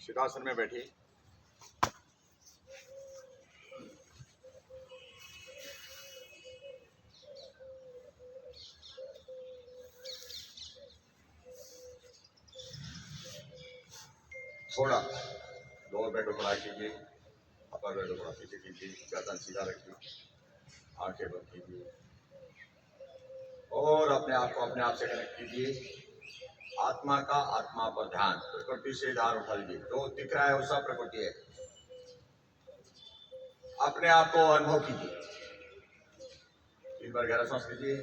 सिंहासन में बैठी। थोड़ा लोअर बैक को बड़ा कीजिए, अपर बैक को बड़ा पीछे कीजिए, गर्दन सीधा रखिए, आंखें बंद कीजिए और अपने आप को अपने आप से कनेक्ट कीजिए। आत्मा का आत्मा पर ध्यान, प्रकृति से ध्यान उठा लीजिए। जो दिख रहा है वो सब प्रकृति है। अपने आप को अनुभव कीजिए। 3 बार गहरा सांस लीजिए।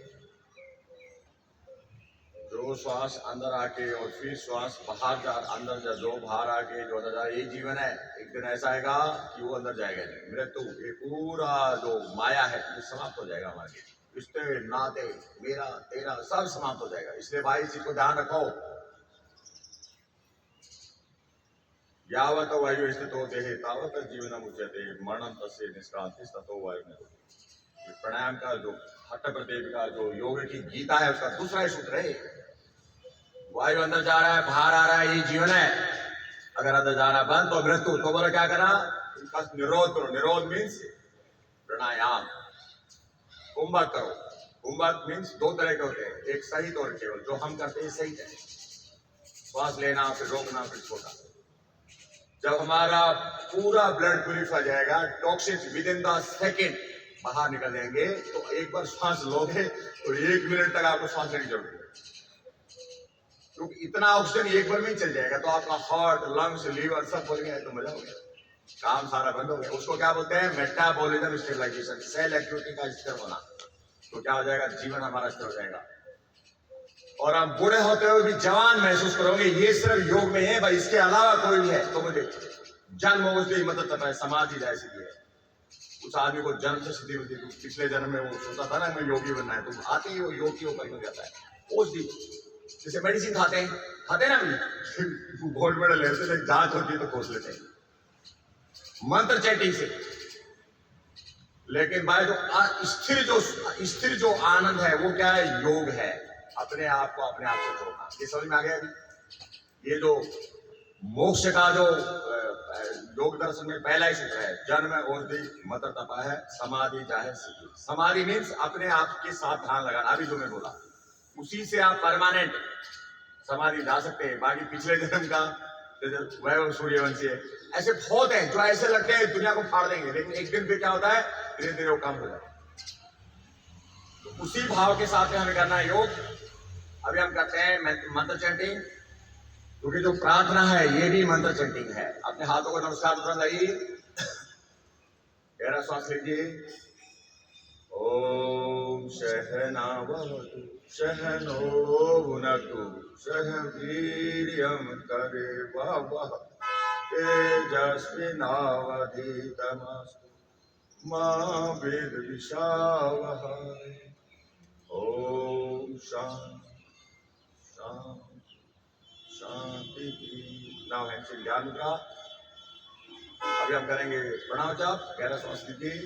जो श्वास अंदर आके और फिर श्वास बाहर जा, अंदर जा, जो बाहर आके जो अंदर जा, ये जीवन है। एक दिन ऐसा आएगा कि वो अंदर जाएगा नहीं। मृत्यु, ये पूरा जो माया है ये समाप्त हो जाएगा। हमारे रिश्ते नाते मेरा तेरा सब समाप्त हो जाएगा। इसलिए भाई इसी को ध्यान रखो। यावत वायु स्थितो देहे तावत जीवनम उच्यते मरणम तस्य निष्क्रांति ततो वायु में। प्राणायाम का जो हठ प्रत्येक का जो योग की गीता है उसका दूसरा ही सूत्र है। वायु अंदर जा रहा है, बाहर आ रहा है, ये जीवन है। अगर अंदर जाना बंद तो मृत्यु। तो बोला क्या करना? इनका निरोध करो। निरोध मीन्स प्राणायाम। कुंभक करो। कुंभक मीन्स 2 तरह के होते हैं, एक सहित और केवल। जो हम करते हैं सहित है, श्वास लेना फिर रोकना फिर छोड़ना। जब हमारा पूरा ब्लड प्यूरिफाई जाएगा, toxins with in the second बाहर निकल जाएंगे। तो एक बार सांस लोगे तो 1 मिनट तक आपको सांस लेने की जरूरत है, क्योंकि इतना ऑक्सीजन एक बार में ही चल जाएगा। तो आपका हार्ट, लंग्स, लीवर सब बोल गया तो मजा हो गया, काम सारा बंद हो गया। उसको क्या बोलते हैं? मेटाबॉलिज्म स्टेबलाइजेशन, सेल एक्टिविटी का स्थिर होना। तो क्या हो जाएगा? जीवन हमारा स्थिर हो जाएगा और हम बूढ़े होते हुए भी जवान महसूस करोगे। ये सिर्फ योग में है भाई, इसके अलावा कोई भी है। तो मुझे जन्म उसकी ही मदद करता है, समाधि जैसी है। उस आदमी को जन्म से सिद्धि होती है। पिछले जन्म में वो सोचता था ना मैं योगी बनना है, तो आते ही वो योग के ऊपर हो जाता है। औषधि जैसे मेडिसिन खाते हैं ना, गोल्ड मेडल लेते थे, जांच होती है तो खोज लेते हैं मंत्र चैटिंग से। लेकिन भाई जो स्थिर जो आनंद है वो क्या है? योग है। अपने आप को अपने आप से जोड़ना। ये समझ में आ गया अभी? ये जो मोक्ष का जो योग दर्शन में पहला ही सूत्र है, जन्म औषधि मंत्र तपा है, समाधि चाहे सिद्धि। समाधि मीन्स अपने आप के साथ ध्यान लगाना। अभी जो मैं बोला उसी से आप परमानेंट समाधि जा सकते हैं। बाकी पिछले जन्म का वैभव सूर्यवंशी है, ऐसे बहुत है जो ऐसे लगते हैं दुनिया को फाड़ देंगे, लेकिन एक दिन पे क्या होता है? धीरे धीरे वो कम हो जाता है। तो उसी भाव के साथ में हमें करना है योग। अभी हम करते हैं मंत्र चैंटिंग, क्योंकि जो प्रार्थना है ये भी मंत्र चैंटिंग है। अपने हाथों को नमस्कार तुरंत लगाइए, गहरा श्वास लीजिए। ओम सहनावतु सहनो भुनक्तु सह वीर्यं करेवावहै तेजस्विनावधीतमस्तु मा विद्विषावहै। ओम शांति शांति शांति। नाउ हैंड्स इन ध्यान मुद्रा। अभी हम करेंगे प्रणव जाप। गहरा श्वास लीजिए।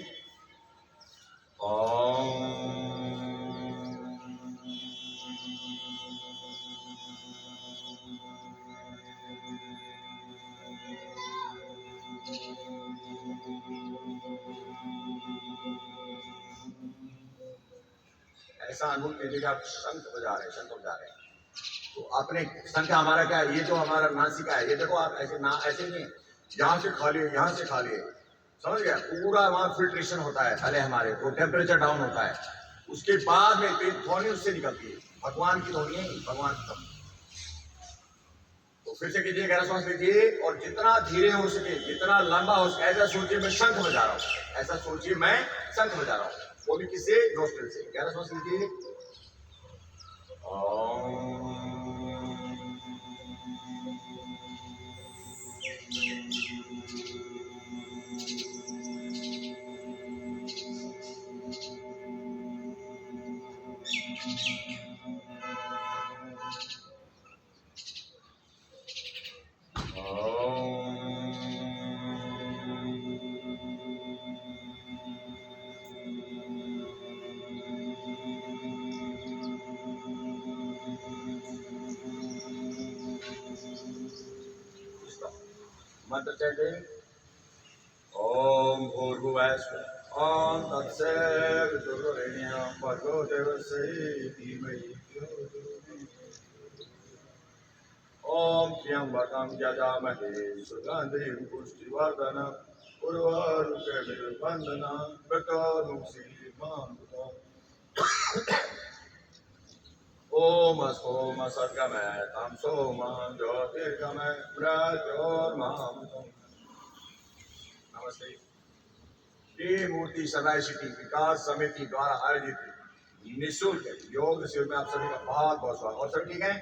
ऐसा अनुभव कीजिए कि आप शंख बजा रहे हैं, शंख बजा रहे हैं। तो अपने शंख हमारा क्या है? ये जो हमारा नासिका है, ये देखो आप ऐसे ना, ऐसे नहीं, यहाँ से खा लिए, यहाँ से खा लिए, समझ गया? पूरा वहां फिल्ट्रेशन होता है पहले हमारे, तो टेम्परेचर डाउन होता है। उसके बाद में ध्वनि उससे निकलती है। भगवान की ध्वनि है, भगवान की ध्वनि। तो फिर से कीजिए, गहरा श्वास लीजिए और जितना धीरे हो सके, जितना लंबा हो सके, ऐसा सोचिए मैं शंख बजा रहा हूँ। ऐसा सोचिए मैं शंख बजा रहा हूँ, वो भी किससे? नोस्ट्रिल से। गहरा श्वास लीजिए। मंत्र चैंटिंग। ओम भूर्भुवः स्वः ओम तत्सवितुर्वरेण्यं भर्गो देवस्य धीमहि धियो यो न प्रचोदयात्। ओम त्र्यंबकं यजामहे सुगन्धिं पुष्टिवर्धनम् उर्वारुकमिव ओम सोम सद्गमय तम सोम ज्योतिर्गमय प्रज्योर्माम। नमस्ते। ये मूर्ति सदाई सिटी विकास समिति द्वारा आयोजित निःशुल्क योग शिविर में आप सभी का बहुत बहुत स्वागत। और सब ठीक है?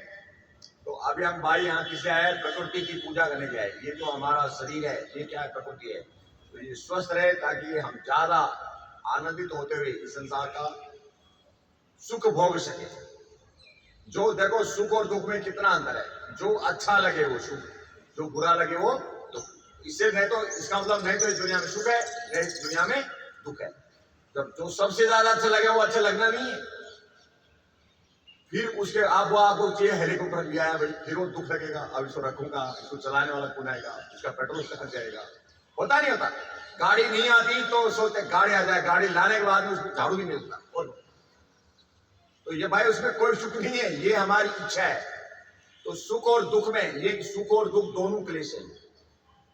तो अभी हम भाई यहाँ किसे आए? प्रकृति की पूजा करने के आए। ये जो हमारा शरीर है ये क्या है? प्रकृति है। तो ये स्वस्थ रहे ताकि हम ज्यादा आनंदित होते हुए इस संसार का सुख भोग सके। जो देखो सुख और दुख में कितना अंतर है। जो अच्छा लगे वो सुख, जो बुरा लगे वो दुख। इससे नहीं तो इसका मतलब नहीं तो इस दुनिया में सुख है नहीं इस दुनिया में दुख है। जब जो सबसे ज्यादा अच्छा लगे वो अच्छा लगना नहीं है। फिर उसके आपको चाहिए हेलीकॉप्टर लिया है भाई, फिर वो दुख लगेगा। अब इसको रखूंगा, इसको चलाने वाला कौन आएगा, इसका पेट्रोल कहाँ जाएगा। होता नहीं होता। गाड़ी नहीं आती तो सोचते गाड़ी आ जाए, गाड़ी लाने के बाद में उसको झाड़ू भी मिलता। तो ये भाई उसमें कोई सुख नहीं है, ये हमारी इच्छा है। तो सुख और दुख में ये सुख और दुख दोनों क्लेश है।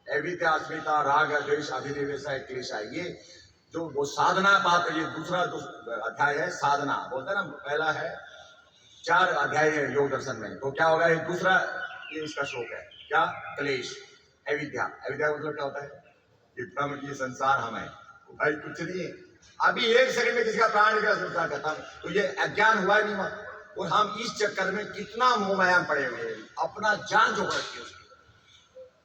अविद्या अस्मिता राग द्वेष अभिनिवेश क्लेश है। ये जो वो साधना बात है, ये दूसरा अध्याय है साधना बोलते ना। पहला है 4 अध्याय है योग दर्शन में। तो क्या होगा? ये दूसरा ये इसका श्लोक है क्या? क्लेश अविद्या। अविद्या मतलब क्या होता है? ये भ्रम की संसार हम है। तो भाई कुछ नहीं है। अभी 1 सेकंड में किसी का प्राण निकला संसार खत्म। तो ये अज्ञान हुआ नहीं हुआ? और हम इस चक्कर में कितना मोह माया में पड़े हुए हैं। अपना जान जो रखी है उसकी।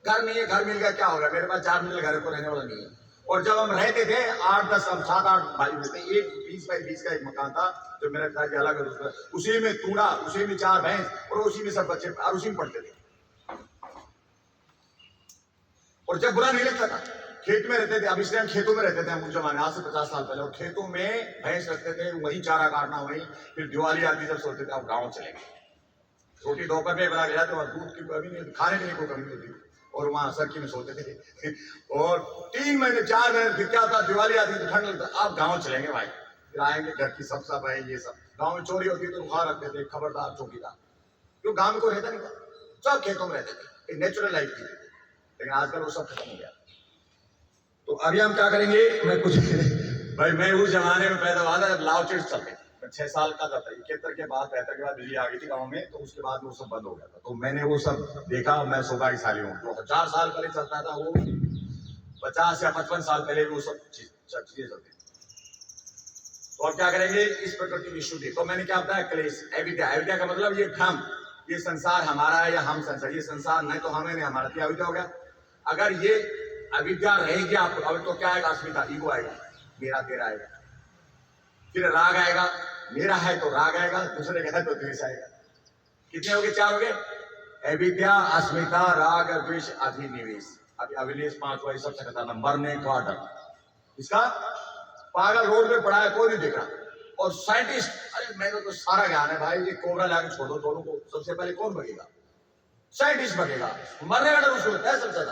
घर नहीं है, घर मिल गया क्या होगा? मेरे पास 4 मिनट घर को रहने वाला नहीं है। और जब हम रहते थे 8 10 हम 7 8 भाई थे, एक 20 बाई 20 का एक मकान था जो मेरे घर के अलग है। उसी में तूड़ा, उसी में 4 भैंस और उसी में सब बच्चे और उसी में पढ़ते थे। और जब बुरा नहीं लगता था, खेत में रहते थे। अब इसलिए हम खेतों में रहते थे हम उस जमाने, आज से 50 साल पहले। और खेतों में भैंस रखते थे, वहीं चारा काटना वहीं। फिर दिवाली आती जब सोचते थे अब गाँव चलेंगे। रोटी दोपहर में बना गया तो वहाँ दूध की कमी नहीं, खाने पीने को कमी नहीं होती। और वहाँ सरकी में सोते थे। और 3 महीने 4 महीने फिर क्या था? दिवाली आती तो ठंड लगता, अब गाँव चलेंगे भाई। फिर आएंगे, घर की सब सफाई ये सब। गाँव में चोरी होती तो रुखा रखते थे, खबरदार चौकीदार। क्यों? गाँव में कोई रहता नहीं था, सब खेतों में रहते थे, नेचुरल लाइफ थी। लेकिन आजकल वो सब खत्म हो गया। तो अभी हम क्या करेंगे? मैं कुछ भाई मैं उस जमाने में पैदा हुआ था जब लाव चिट्स चलते। 6 साल का था, 71 के बाद 73 के बाद बिजली आ गई थी गाँव में। तो उसके बाद वो सब बंद हो गया था। तो मैंने वो सब देखा। मैं सौभाग्यशाली हूँ। जो 1000 साल पहले चलता था वो 50 या 55 साल पहले वो सब चीजें चलती। तो अब क्या करेंगे? इस प्रकृति की शुद्धि। तो मैंने क्या बताया? क्लेश अविद्या। अविद्या का मतलब ये भ्रम, ये संसार हमारा है या हम संसार। ये संसार नहीं तो हमें नहीं हमारा, क्या अविद्या हो गया। अगर ये अविद्या रहेगी आपको, अब तो क्या आएगा? अस्मिता, ईगो आएगा, मेरा तेरा आएगा। फिर राग आएगा, मेरा है तो राग आएगा, दूसरे का है तो द्वेष आएगा। कितने हो गए? 4 हो गए। अविद्या, अस्मिता, राग, द्वेष, अभिनिवेश। अभी अभिनिवेश 5 हुआ। सबसे खतरनाक मरने का डर। इसका पागल रोड में पड़ा है, कोई नहीं देख रहा। और साइंटिस्ट, अरे मेरे तो सारा ज्ञान है भाई, ये कोबरा लाके छोड़ दो दोनों को। सबसे पहले कौन भगेगा? साइंटिस्ट भगेगा। मरने का डर उसको होता है सबसे ज्यादा।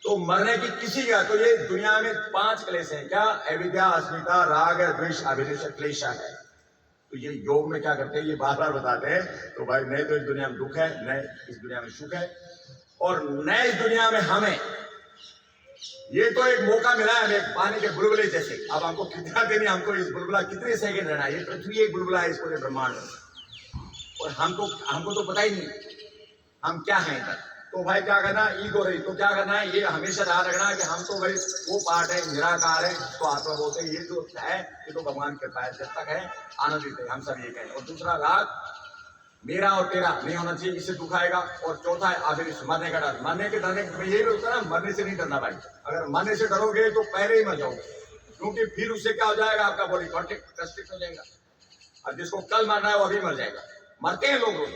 तो मरने की किसी का, तो ये दुनिया में 5 क्लेश हैं क्या? अविद्या, अस्मिता, राग, द्वेष, अभिनिवेश, क्लेश है। तो ये योग में क्या करते हैं? ये बार बार बताते हैं। तो भाई नहीं तो इस दुनिया में दुख है, नहीं इस दुनिया में सुख है, और नए इस दुनिया में हमें ये तो एक मौका मिला है हमें पानी के बुलबुले जैसे। अब हमको कितना देनी, हमको इस बुलबुला कितने सेकंड रहना है। ये पृथ्वी एक बुलबुला है इस पूरे ब्रह्मांड में। और हमको तो पता ही नहीं हम क्या हैं इधर। तो भाई क्या करना? ईगो रही तो क्या करना है? ये हमेशा ध्यान रखना है कि हम तो भाई वो पार्ट है, निराकार है, तो आत्मा बोलते हैं। ये जो है ये तो भगवान के पास जब तक है आनंदित है, हम सब ये कहें। और दूसरा राग, मेरा और तेरा नहीं होना चाहिए, इससे दुख आएगा। और चौथा है अभिनिवेश, मरने का डर। मरने के डरने में ये भी होता है ना, मरने से नहीं डरना भाई। अगर मरने से डरोगे तो पहले ही मर जाओगे, क्योंकि फिर उससे क्या हो जाएगा? आपका बॉडी कॉन्ट्रैक्ट हो जाएगा। और जिसको कल मरना है वो अभी मर जाएगा। मरते हैं लोग रोज,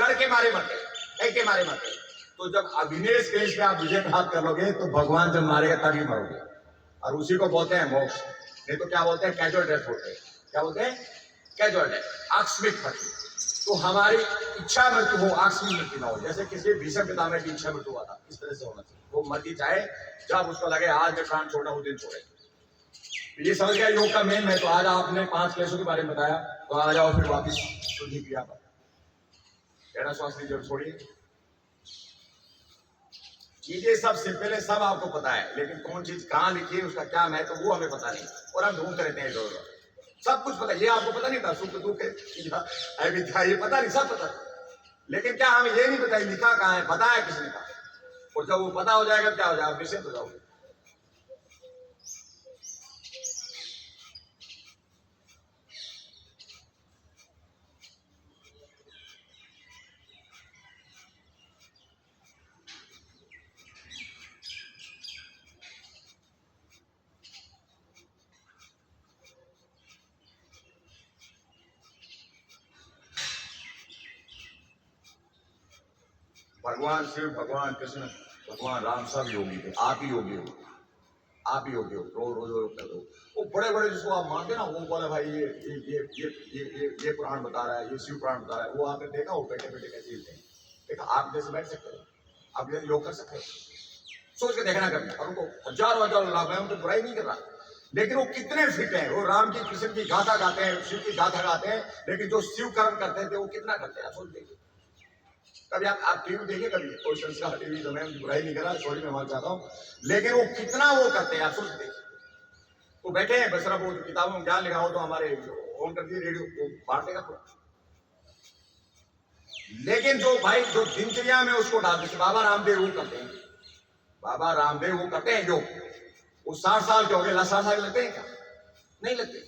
डर के मारे मरते हैं, कह के मारे मरते हैं। तो जब अभिनिवेश क्लेश में आप विजय प्राप्त कर लोगे तो भगवान जब मारेगा तभी मरोगे। और उसी को बोलते हैं मोक्ष। नहीं तो क्या बोलते हैं? कैजुअल डेथ बोलते हैं। क्या बोलते हैं? कैजुअल डेथ, आकस्मिक मृत्यु। तो हमारी इच्छा मृत्यु हो, आकस्मिक मृत्यु ना हो। जैसे किसी भीष्म पितामह की इच्छा मृत्यु हुआ था, इस तरह से होना चाहिए। वो मर्जी चाहे जब उसको लगे आज में प्राण छोड़ना, उस दिन छोड़े। तो ये समझ गया योग का मेन है। तो आज आपने 5 क्लेशों के बारे में बताया, तो आ जाओ फिर वापिस शुद्धि क्रिया पर। गहरा श्वास लीजिए और छोड़िए। चीजें सब सिंपल है, सब आपको पता है, लेकिन कौन चीज कहाँ लिखी है, उसका क्या महत्व, वो हमें पता नहीं, और हम ढूंढते रहते हैं इधर। सब कुछ पता है, ये आपको पता नहीं था, सुख दुख है विद्या, ये पता नहीं, सब पता, लेकिन क्या हमें ये नहीं पता लिखा कहाँ है, पता है किसने कहा। और जब वो पता हो जाएगा क्या हो जाएगा, निश्चित हो जाओगे। भगवान शिव, भगवान कृष्ण, भगवान राम सब योगी थे। आप ही योगी हो, आप ही योगी हो। रोज रोज कर दो। वो बड़े बड़े जिसको आप मानते ना, वो बोले भाई ये पुराण बता रहा है, ये शिव पुराण बता रहा है। वो आपने देखा वो बैठे बैठे कैसे हिलते हैं? देखा आप जैसे बैठ सकते हो, आप जैसे योग कर सकते हो, सोच के देखना कभी। और उनको हजारों हजारों लाभ है, उनको बुराई नहीं कर रहा, लेकिन वो कितने फिट हैं। वो राम की कृष्ण की गाथा गाते हैं, शिव की गाथा गाते हैं, लेकिन जो शिव कर्म करते थे वो कितना करते हैं, सोच देखिए। कभी आप टीवी देखिए, कभी कोई संस्कार टीवी, तो मैं बुराई नहीं कर रहा, सॉरी मैं माफ चाहता हूँ, लेकिन वो कितना वो करते हैं, आप सोच देखिए। वो बैठे हैं, बस वो किताबों में ज्ञान लिखा हो तो हमारे ऑन कर दिए रेडियो, वो बांट देगा पूरा। लेकिन जो भाई जो दिनचर्या में उसको डालते थे, बाबा रामदेव वो करते हैं, बाबा रामदेव वो करते हैं जो, वो 60 साल के हो गए, 60 साल लगते हैं क्या? नहीं लगते,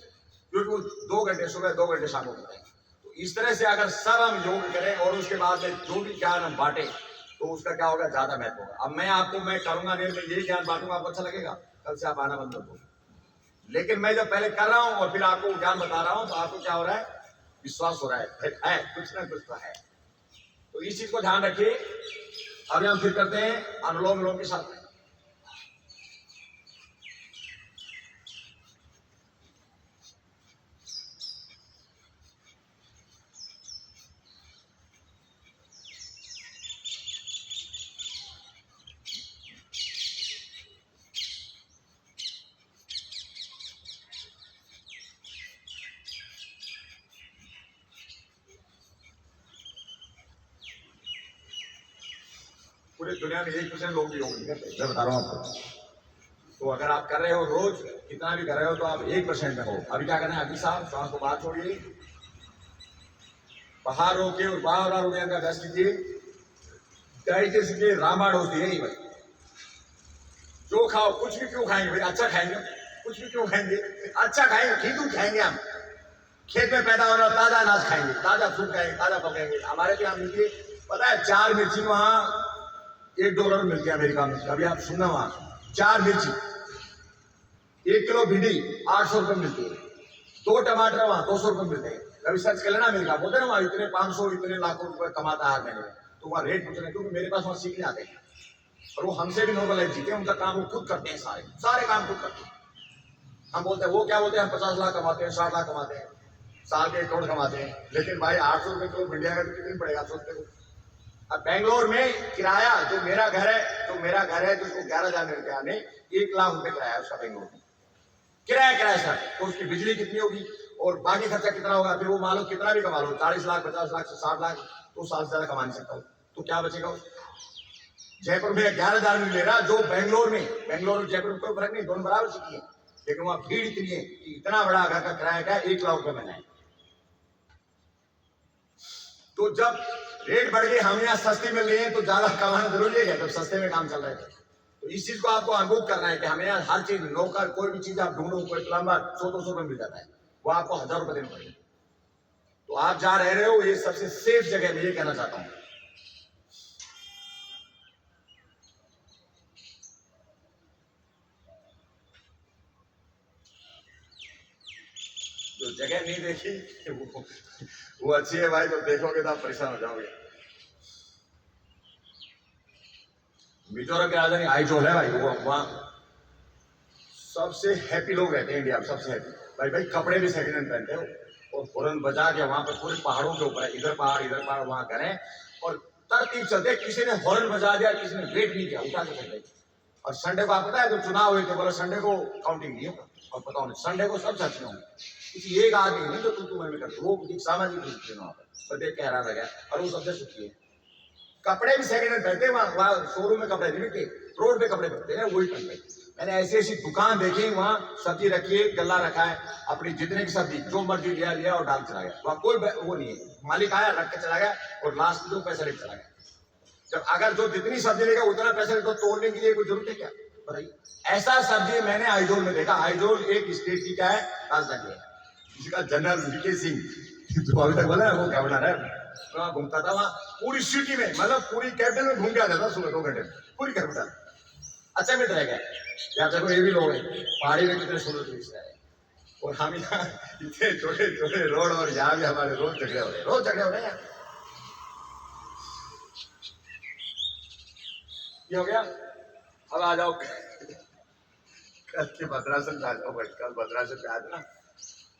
क्योंकि वो 2 घंटे सुबह 2 घंटे शाम को करते हैं। तो इस तरह से अगर सब हम योग करें और उसके बाद में जो भी ज्ञान हम बांटे, तो उसका क्या होगा, ज्यादा महत्व होगा। अब मैं करूंगा नहीं, मैं यही ज्ञान बांटूंगा, आपको अच्छा लगेगा, कल से आप आना बंद कर दो। लेकिन मैं जब पहले कर रहा हूं और फिर आपको ज्ञान बता रहा हूं, तो आपको क्या हो रहा है, विश्वास हो रहा है कुछ ना कुछ तो है। तो इस चीज को ध्यान रखिए। अभी हम फिर करते हैं अनुलोम विलोम के साथ में। पूरी दुनिया में 1% लोग भी योग नहीं करते, मैं बता रहा हूं आपको। तो अगर आप कर रहे हो रोज कितना भी कर रहे हो, तो आप 1% में हो। अभी क्या करना है, अभी साहब श्वास को बाहर छोड़िए, बाहर रोके और बाहर रोके का गैस कीजिए। डाइजेस्ट के रामायण होती है भाई, जो खाओ, कुछ भी क्यों खाएंगे भाई, अच्छा खाएंगे, कुछ भी क्यों खाएंगे, अच्छा खाएंगे, ठीक खाएंगे। हम खेत में पैदा हो रहा ताजा अनाज खाएंगे, ताजा फ्रूट खाएंगे, ताजा फल खाएंगे। हमारे यहाँ मिलती है, पता है 4 मिर्ची वहां $1 मिलती है अमेरिका में। कभी आप सुनना, वहां 4 मिर्ची 1 किलो भिंडी 800 रुपए मिलती है, 2 टमाटर वहां 200 रुपए मिलते हैं। कभी सर्च कर लेना, अमेरिका बोलते ना वहां इतने 500 इतने लाखों रुपए कमाता है हर महीने में। तो वहां रेट पूछ रहे हैं, क्योंकि मेरे पास वहां सीखने आते हैं, और वो हमसे भी नोबल लाइफ जीते हैं। उनका काम वो खुद करते हैं, सारे काम खुद करते हैं। हम बोलते हैं, वो क्या बोलते हैं, हम 50 लाख कमाते हैं, 60 लाख कमाते हैं, साल के 1 करोड़ कमाते हैं। लेकिन भाई 800 रुपए किलो भिंडिया का कितनी पड़ेगा, सोचते हो। अब बेंगलोर में किराया, जो मेरा घर है जिसको 11,000 मिलते हैं, 1 लाख रुपए किराया उसका बेंगलोर में, किराया सर। तो उसकी बिजली कितनी होगी और बाकी खर्चा कितना होगा, फिर वो मान लो कितना भी कमा लो, 40 लाख 50 लाख से 60 लाख, तो साल से ज्यादा कमा नहीं सकता, तो क्या बचेगा उसको। जयपुर में 11,000 नहीं ले रहा, जो बेंगलोर और जयपुर में कोई फर्क नहीं, दोनों बराबर चुकी है, लेकिन वहां भीड़ इतनी है कि इतना बड़ा घर का किराया का 1 लाख रुपए महीना है। तो जब रेट बढ़ गए, हम यहाँ सस्ती मिल रही है, तो ज्यादा कमाना जरूरी है, जब सस्ते में काम चल रहा है। तो इस चीज को आपको अनुभव करना है कि हमें यहाँ हर चीज, नौकर, कोई भी चीज आप ढूंढो, कोई प्लम्बर 100-200 रुपए मिल जाता है, वो आपको 1000 रुपए देने पड़ेगा। तो आप जहां रह रहे हो, ये सबसे सेफ जगह मैं ये कहना चाहता हूं। जो जगह नहीं देखी वो अच्छी है भाई, तो देखोगे तो आप परेशान हो जाओगे। मिजोरम की राजधानी आइजोल है भाई, वो वहां सबसे हैप्पी लोग रहते हैं इंडिया में, सबसे हैप्पी। भाई कपड़े भी सेकंड हैंड पहनते हो, और हॉर्न बजा के वहां पर पूरे पहाड़ों के ऊपर है, इधर पहाड़ वहां करें और तरतीब चलते। किसी ने हॉर्न बजा दिया, किसी ने वेट नहीं किया, उठा के चल गए। और संडे को आप पता है जब चुनाव हुए थे, बोला संडे को काउंटिंग नहीं होगा, और पता नहीं संडे को सब चर्चा होंगे। किसी एक आदमी नहीं जो तू मैं करते, वो एक सामाजिक दृष्टि वहां पर देख के हैरान रह गया। और वो सबसे सुखी है। कपड़े भी सेकंड हैंड पहनते, वहाँ शोरूम में कपड़े नहीं मिलते, रोड पे कपड़े पहनते हैं, वही पहनते। मैंने ऐसी ऐसी दुकान देखी, वहाँ सब्जी रखी है, गल्ला रखा है, अपनी जितने की सब्जी जो मर्जी लिया और डाल चला गया। वहाँ कोई वो नहीं है, मालिक आया रख के चला गया और लास्ट में जो पैसा लेके चला गया। जब अगर जो जितनी सब्जी लेगा उतना पैसा तो तोड़ने के लिए कोई जरूरत है क्या, बताइए। ऐसा सब्जी मैंने आइजोल में देखा। आइजोल एक स्टेट की क्या है, राजधानी है, जिसका जनरल वीके सिंह जो अभी तक बोला है वो क्या बना रहा है, वहाँ घूमता था। वहाँ पूरी सिटी में, मतलब पूरी कैपिटल में घूम के आ जाता सुबह 2 घंटे पूरी कैपिटल। अच्छा मित्र रह गया यार। देखो ये भी लोग हैं पहाड़ी में कितने सुंदर दृश्य है, और हम यहाँ इतने छोटे छोटे रोड, और यहाँ भी हमारे रोज झगड़े हो रहे हैं। ये हो गया। अब आ जाओ कल के भद्रासन पे आ जाओ भाई। कल भद्रासन पे आया ना,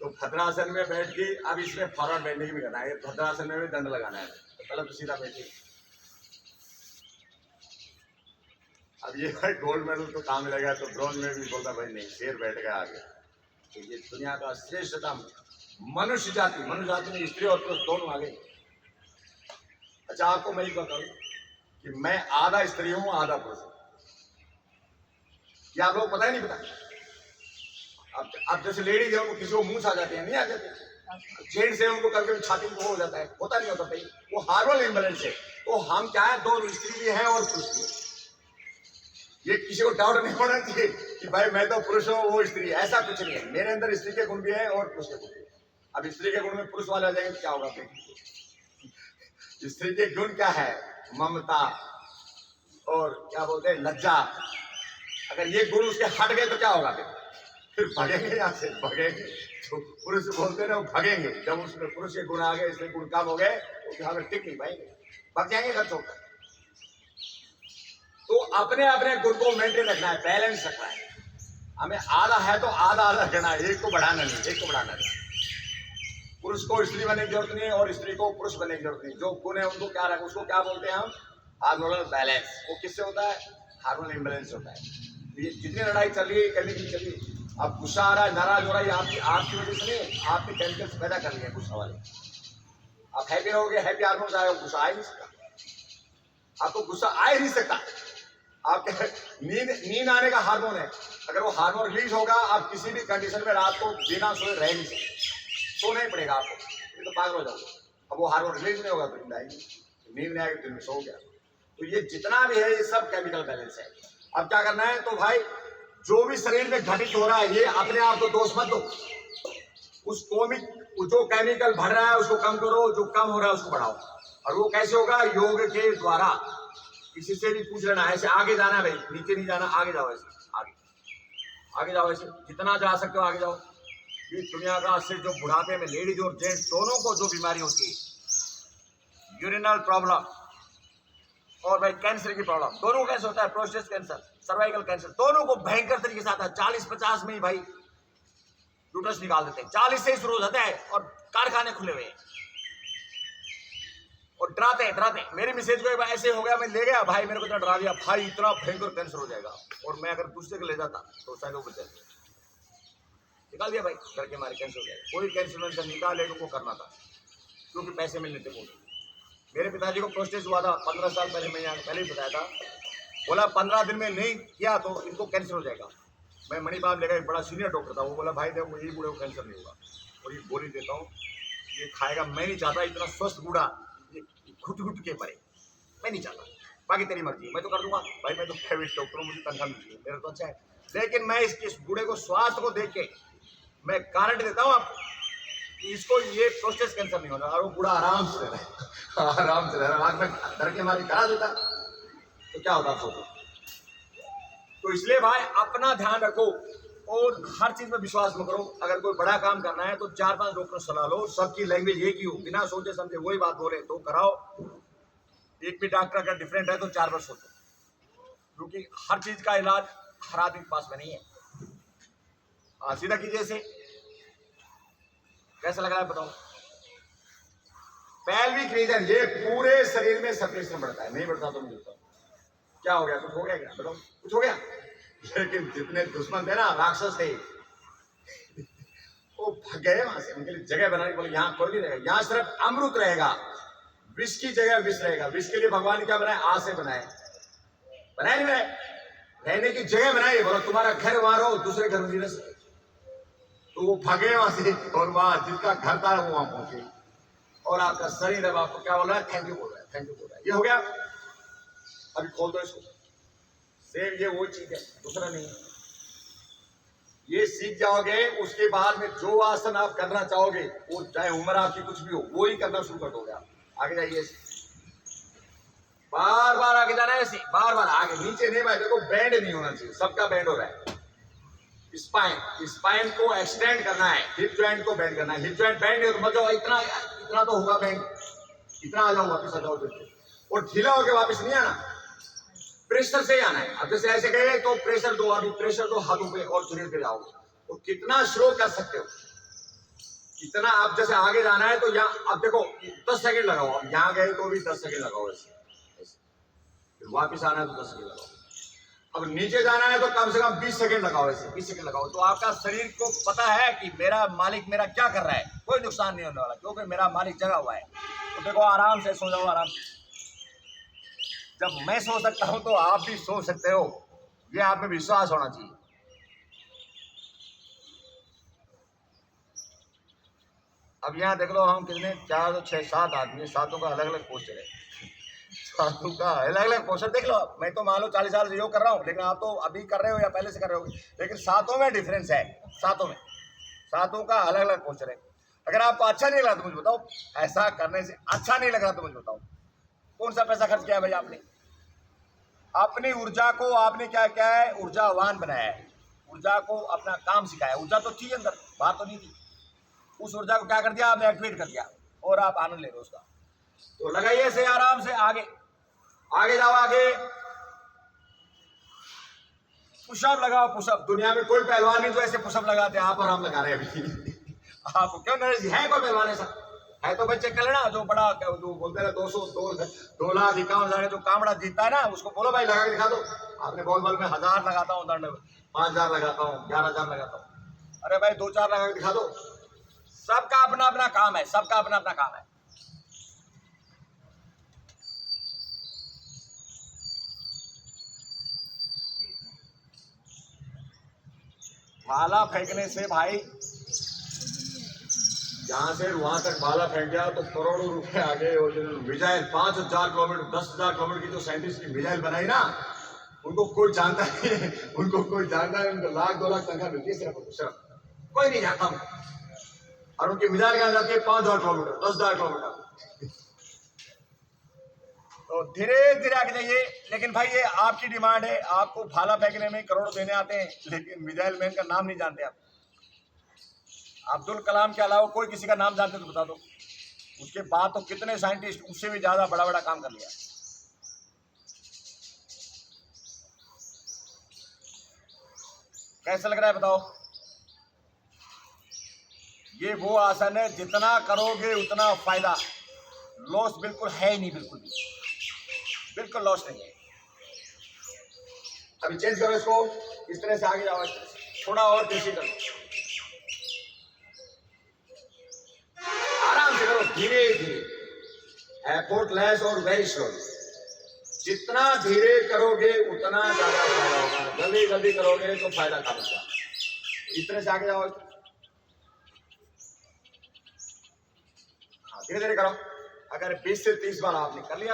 तो भद्रासन में बैठ के अब इसमें फॉरवर्ड बैठने की भी करना है, भद्रासन में भी दंड लगाना है। तो पहले तो सीधा बैठिए। अब ये भाई गोल्ड मेडल तो काम मिलेगा, तो ब्रॉन्ज में भी बोलता भाई नहीं, शेर बैठ गया आगे। तो ये दुनिया का श्रेष्ठतम मनुष्य जाति में स्त्री और पुरुष दोनों आगे। अच्छा आपको मैं बताऊं कि मैं आधा स्त्री हूं आधा पुरुष हूं, ये आप लोग पता ही नहीं पता। अब जैसे लेडीज है उनको किसी को मुंह आ जाते हैं, नहीं आ जाते। जेंट्स है उनको कभी छाती में हो जाता है, होता नहीं होता भाई, वो हार्मोनल इम्बैलेंस है। तो हम क्या है, दो स्त्री भी है और पुरुष भी है। ये किसी को डाउट नहीं होना चाहिए कि भाई मैं तो पुरुष हूँ वो स्त्री है, ऐसा कुछ नहीं है। मेरे अंदर स्त्री के गुण भी है और पुरुष के गुण भी है। अब स्त्री के गुण में पुरुष वाले आ जाएंगे तो क्या होगा। स्त्री के गुण क्या है, ममता और क्या बोलते हैं लज्जा। अगर ये गुण उसके हट गए तो क्या होगा, फिर भगेंगे, यहाँ से भगेंगे। तो पुरुष बोलते ना वो भगेंगे, जब उसमें पुरुष के गुण आ गए, इसमें गुण कम हो गए तो हमें टिक नहीं पाएंगे, भग जाएंगे घर छोड़कर। तो अपने अपने गुण को मेंटेन रखना है, बैलेंस रखना है। हमें आधा है तो आधा रखना है, एक को बढ़ाना नहीं, एक को बढ़ाना नहीं। पुरुष को स्त्री बनने की जरूरत नहीं है और स्त्री को पुरुष बनने की जरूरत नहीं। जो गुण है उनको क्या रखें, उसको क्या बोलते हैं हम, हार्मोनल बैलेंस। वो किससे होता है, हार्मोनल इम्बैलेंस होता है। ये जितनी लड़ाई चल रही है कभी नहीं चली, अब गुस्सा आ रहा है, नाराज हो रहा है, आपकी वजह से नहीं, आपने केमिकल्स पैदा कर लिए गुस्सा वाले। आप हैप्पी रहोगे, हैप्पी हार्मोन्स आएगा, गुस्सा आ ही नहीं सकता। आपको गुस्सा आ ही नहीं सकता। आपके नींद आने का हार्मोन है, अगर वो हार्मोन रिलीज होगा आप किसी भी कंडीशन में रात को बिना सोए रह नहीं सकते, सोना ही पड़ेगा आपको, नहीं तो पागल हो जाओगे। अब वो हार्मोन रिलीज नहीं होगा तो नींद आएगी, नींद नहीं आएगी दिन में सो गया। तो ये जितना भी है ये सब केमिकल बैलेंस है। अब क्या करना है, तो भाई जो भी शरीर में घटित हो रहा है ये अपने आप को दोष मत दो, उस कोमिक जो केमिकल बढ़ रहा है उसको कम करो, जो कम हो रहा है उसको बढ़ाओ। और वो कैसे होगा, योग के द्वारा। किसी से भी पूछ लेना, ऐसे आगे जाना है भाई, नीचे नहीं जाना, आगे जाओ, ऐसे आगे जाओ, ऐसे जितना जा सकते हो आगे जाओ। ये दुनिया का सिर्फ जो बुढ़ापे में लेडीज और जेंट्स दोनों को जो बीमारी होती है, यूरिनल प्रॉब्लम और भाई कैंसर की प्रॉब्लम, दोनों कैसे होता है, प्रोस्टेट कैंसर, सर्वाइकल कैंसर, दोनों को भयंकर तरीके से आता है। 40-50 में ही भाई यूट्रस निकाल देते हैं, 40 से ही शुरू हो जाता है और कारखाने खुले हुए हैं और डराते हैं। मेरी मिसेज को एक बार ऐसे हो गया, मैं ले गया भाई, मेरे को इतना डरा दिया भाई, इतना भयंकर कैंसर हो जाएगा। और मैं अगर दूसरे को ले जाता तो शायद वो बचा निकाल दिया भाई, घर के मारे कैंसर हो जाएगा। कोई कैंसर निकाले को करना था क्योंकि पैसे मिलने थे। मेरे पिताजी को प्रोस्टेट हुआ था 15 साल पहले, मैं यहाँ पहले ही बताया था। बोला 15 दिन में नहीं किया तो इनको कैंसर हो जाएगा। मैं मणिपाल लेकर, एक बड़ा सीनियर डॉक्टर था, वो बोला भाई देखो ये बूढ़े को कैंसर नहीं होगा, और ये गोली देता हूँ ये खाएगा। मैं नहीं चाहता इतना स्वस्थ बूढ़ा ये घुट के मरे, मैं नहीं चाहता। बाकी तेरी मर्जी है, मैं तो कर दूंगा भाई, मैं तो प्राइवेट डॉक्टर हूँ, मुझे तनख्वाह मिलती है, मेरा तो अच्छा है। लेकिन मैं इस बूढ़े को स्वास्थ्य को देख के मैं गारंटी देता हूँ आपको, इसको ये प्रोस्टेट कैंसर नहीं होना। और वो बूढ़ा आराम से रह रहा है, में डर के मारे करा देता तो क्या होता सोचो। तो इसलिए भाई अपना ध्यान रखो और हर चीज में विश्वास मत करो। अगर कोई बड़ा काम करना है तो 4-5 डॉक्टर सलाह लो, सबकी लैंग्वेज एक ही हो, बिना सोचे समझे वही बात बोले तो कराओ। एक भी डॉक्टर अगर डिफरेंट है तो 4 बार सोचो, क्योंकि हर चीज का इलाज हर आदमी के पास में नहीं है। सीधा कीजिए से कैसा लग रहा है बताओ। पेल्विक रीजन, ये पूरे शरीर में सेपरेशन बढ़ता है, नहीं बढ़ता तो मुझे बताओ क्या हो गया, कुछ हो गया क्या बताओ, कुछ हो गया। लेकिन जितने दुश्मन थे ना, राक्षस थे, वो भाग गए वहां से। उनके लिए जगह बनाने बोले यहाँ कोई नहीं रहेगा, यहाँ सिर्फ अमृत रहेगा, विष की जगह विष रहेगा। विष के लिए भगवान ने क्या बनाया, आग से बनाए, बनाए नहीं बनाए, रहने की जगह बनाई। बोलो तुम्हारा घर वहां रहो, दूसरे घर में नहीं रह सकते। तो वो भागे वहां से, और वहां जिसका घर था वो वहां पहुंचे। और आपका शरीर अब आपको क्या बोल रहा है, थैंक यू बोल रहा है, थैंक यू बोल रहा है। ये हो गया। अभी खोल दो इसको, सेम ये वो चीज है, दूसरा नहीं है। ये सीख जाओगे, उसके बाद में जो आसन आप करना चाहोगे, वो चाहे उम्र आपकी कुछ भी हो, वो ही करना शुरू कर दोगे आप। आगे जाइए, बार बार आगे जाना है, ऐसे बार बार आगे, नीचे नहीं भाई। देखो बैंड नहीं होना चाहिए, सबका बैंड हो रहा है। स्पाइन को एक्सटेंड करना है, हिप जॉइंट को बेंड करना है। हिप जॉइंट बेंड है तो मतलब इतना इतना तो होगा बेंड, इतना आ जाओ, वापस आ जाओ देखो। और ढीला होकर वापस नहीं आना, प्रेशर से आना है। अब जैसे ऐसे गए तो प्रेशर दो, अभी प्रेशर दो हाथों पे और धीरे धीरे आओगे। और कितना स्लो कर सकते हो, कितना। आप जैसे आगे जाना है तो यहाँ अब देखो 10 सेकंड लगाओ, अब यहाँ गए तो भी 10 सेकंड लगाओ ऐसे, फिर वापस आना है तो 10 सेकंड लगाओ। अब नीचे जाना है तो कम से कम 20 सेकंड लगाओ, ऐसे 20 सेकंड लगाओ। तो आपका शरीर को पता है कि मेरा मालिक मेरा क्या कर रहा है, कोई नुकसान नहीं होने वाला, क्योंकि मेरा मालिक जगा हुआ है। तो देखो आराम से सो जाओ, आराम से। जब मैं सो सकता हूं तो आप भी सो सकते हो, ये आप में विश्वास होना चाहिए। अब यहाँ देख लो, हम कितने 4 6 7 आदमी, सातों का अलग अलग पोस्टर है, सातों का अलग अलग पोस्टर देख लो। मैं तो मान लो 40 साल से योग कर रहा हूँ, लेकिन आप तो अभी कर रहे हो या पहले से कर रहे हो, लेकिन सातों में डिफरेंस है, सातों में, सातों का अलग अलग पोस्टर है। अगर आपको अच्छा नहीं लगा तो मुझे बताओ, ऐसा करने से अच्छा नहीं लग रहा तो मुझे बताओ, कौन सा पैसा खर्च किया भाई आपने। अपनी ऊर्जा को आपने क्या किया है, ऊर्जावान बनाया है, ऊर्जा को अपना काम सिखाया। ऊर्जा तो थी अंदर, बात तो नहीं थी। उस ऊर्जा को क्या कर दिया आपने, एक्टिवेट कर दिया, और आप आनंद ले रहे हो उसका। तो लगाइए से आराम से, आगे आगे जाओ, आगे पुशअप लगाओ, पुशअप। दुनिया में कोई पहलवान नहीं जो ऐसे पुशअप लगाते हैं, आप और हम लगा रहे हैं अभी। आपको क्यों नॉलेज है, कोई पहलवान ऐसा है तो बच्चे कर लेना, जो बड़ा जो बोलते हैं 2,51,000 जो कामड़ा जीतता है ना, उसको बोलो भाई लगा के दिखा दो। आपने बॉल बॉल में 1000 लगाता हूँ, दंड 5000 लगाता हूँ, 11,000 लगाता हूँ। अरे भाई 2-4 लगा के दिखा दो। सबका अपना अपना काम है, सबका अपना अपना काम है। भाला फेंकने से भाई, जहां से वहां तक भाला फेंक गया तो करोड़ों रुपए आ गए। और जो मिसाइल 5,000 किलोमीटर 10,000 किलोमीटर की जो साइंटिस्ट की मिसाइल बनाई ना, उनको कोई जानता नहीं, उनको कोई जानता है, उनको 1,00,000 2,00,000 तनख्वाह मिलती है सिर्फ कोई नहीं जानता। और उनकी मिसाइल कहां जाती है, 5,000 किलोमीटर 10,000 किलोमीटर। तो धीरे धीरे आगे जाइए। लेकिन भाई ये आपकी डिमांड है, आपको भाला फेंकने में करोड़ देने आते हैं, लेकिन मिसाइल मैन का नाम नहीं जानते आप। अब्दुल कलाम के अलावा कोई किसी का नाम जानते तो बता दो। उसके बाद तो कितने साइंटिस्ट उससे भी ज्यादा बड़ा बड़ा काम कर लिया। कैसा लग रहा है बताओ। ये वो आसन है, जितना करोगे उतना फायदा, लॉस बिल्कुल है ही नहीं, बिल्कुल भी, बिल्कुल लॉस नहीं है। अभी चेंज करो इसको, इस तरह से आगे जाओ, थोड़ा और देसी करो, आराम से करो, धीरे धीरे, एफर्टलेस और वेरी स्लो। जितना धीरे करोगे उतना ज्यादा फायदा होगा, जल्दी जल्दी करोगे तो फायदा कम होगा। इस तरह से आगे जाओ, हाँ धीरे धीरे करो। अगर 20 से 30 बार आपने कर लिया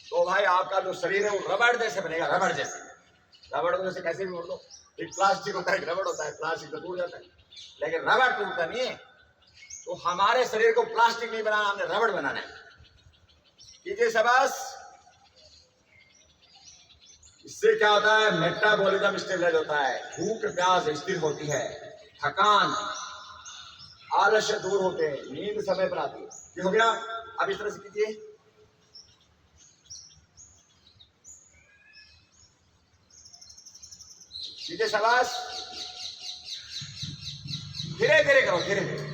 तो भाई आपका जो शरीर है वो रबड़ जैसे बनेगा, रबड़ जैसे। रबड़ जैसे कैसे भी मोड़ दो, एक प्लास्टिक होता है, एक रबड़ होता है, प्लास्टिक तो टूट जाता है, लेकिन रबड़ टूटता नहीं है। तो हमारे शरीर को प्लास्टिक नहीं बनाना, हमने रबड़ बनाना है। कीजिए शाबाश। इससे क्या होता है, मेटाबॉलिज्म स्टेबलाइज होता है, भूख प्यास स्थिर होती है, थकान आलस्य दूर होते हैं, नींद समय पर आती है। ये हो गया। अब इस तरह से कीजिए, कीजिए शाबाश। धीरे धीरे करो, धीरे धीरे।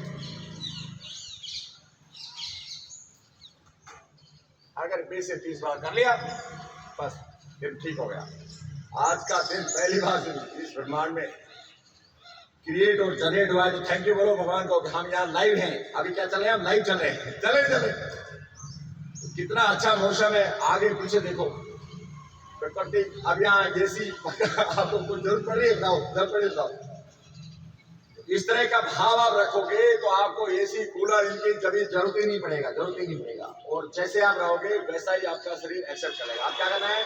अगर 20 से 30 बार कर लिया बस दिन ठीक हो गया। आज का दिन पहली बार इस ब्रह्मांड में क्रिएट और जनरेट हुआ है, तो थैंक यू बोलो भगवान को कि हम यहाँ लाइव हैं। अभी क्या चल रहे हैं, हम लाइव चल रहे हैं, चले तो कितना अच्छा मौसम है। आगे पीछे देखो प्रकृति। अब यहाँ एसी आपको कुछ जरूरत पड़ रही है, बताओ, जरूरत पड़ी बताओ। इस तरह का भाव आप रखोगे तो आपको एसी कूलर इनकी कभी जरूरत ही नहीं पड़ेगा, जरूरत ही नहीं पड़ेगा। और जैसे आप रहोगे वैसा ही आपका शरीर एक्सेप्ट करेगा। आप क्या करना है,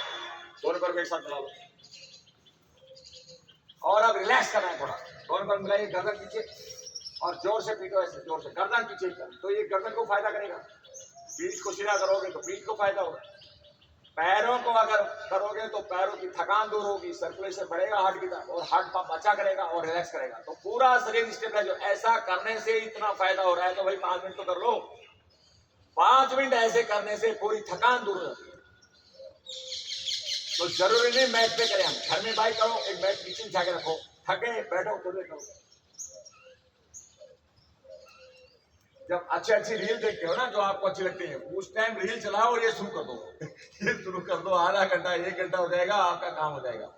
दोनों पर एक साथ चला लो और अब रिलैक्स करना है थोड़ा। दोनों पर मिलाइए, गर्दन पीछे और जोर से पीटो, ऐसे जोर से गर्दन पीछे कर, तो ये गर्दन को फायदा करेगा। पीठ को सीधा करोगे तो पीठ को फायदा होगा। पैरों को अगर करोगे तो पैरों की थकान दूर होगी, सर्कुलेशन बढ़ेगा हार्ट की तरफ, और हार्ट पंप अच्छा करेगा और रिलैक्स करेगा, तो पूरा शरीर स्टेबलाइज। ऐसा करने से इतना फायदा हो रहा है तो भाई 5 मिनट तो कर लो। 5 मिनट ऐसे करने से पूरी थकान दूर हो जाती है। तो जरूरी नहीं मैट पे करें, हम घर में भाई करो, एक मैट नीचे बिछा के रखो, थके बैठो थोड़ी करो। जब अच्छी अच्छी रील देखते हो ना जो आपको अच्छी लगती है, उस टाइम रील चलाओ और ये शुरू कर दो ये शुरू कर दो, आधा घंटा 1 घंटा हो जाएगा, आपका काम हो जाएगा।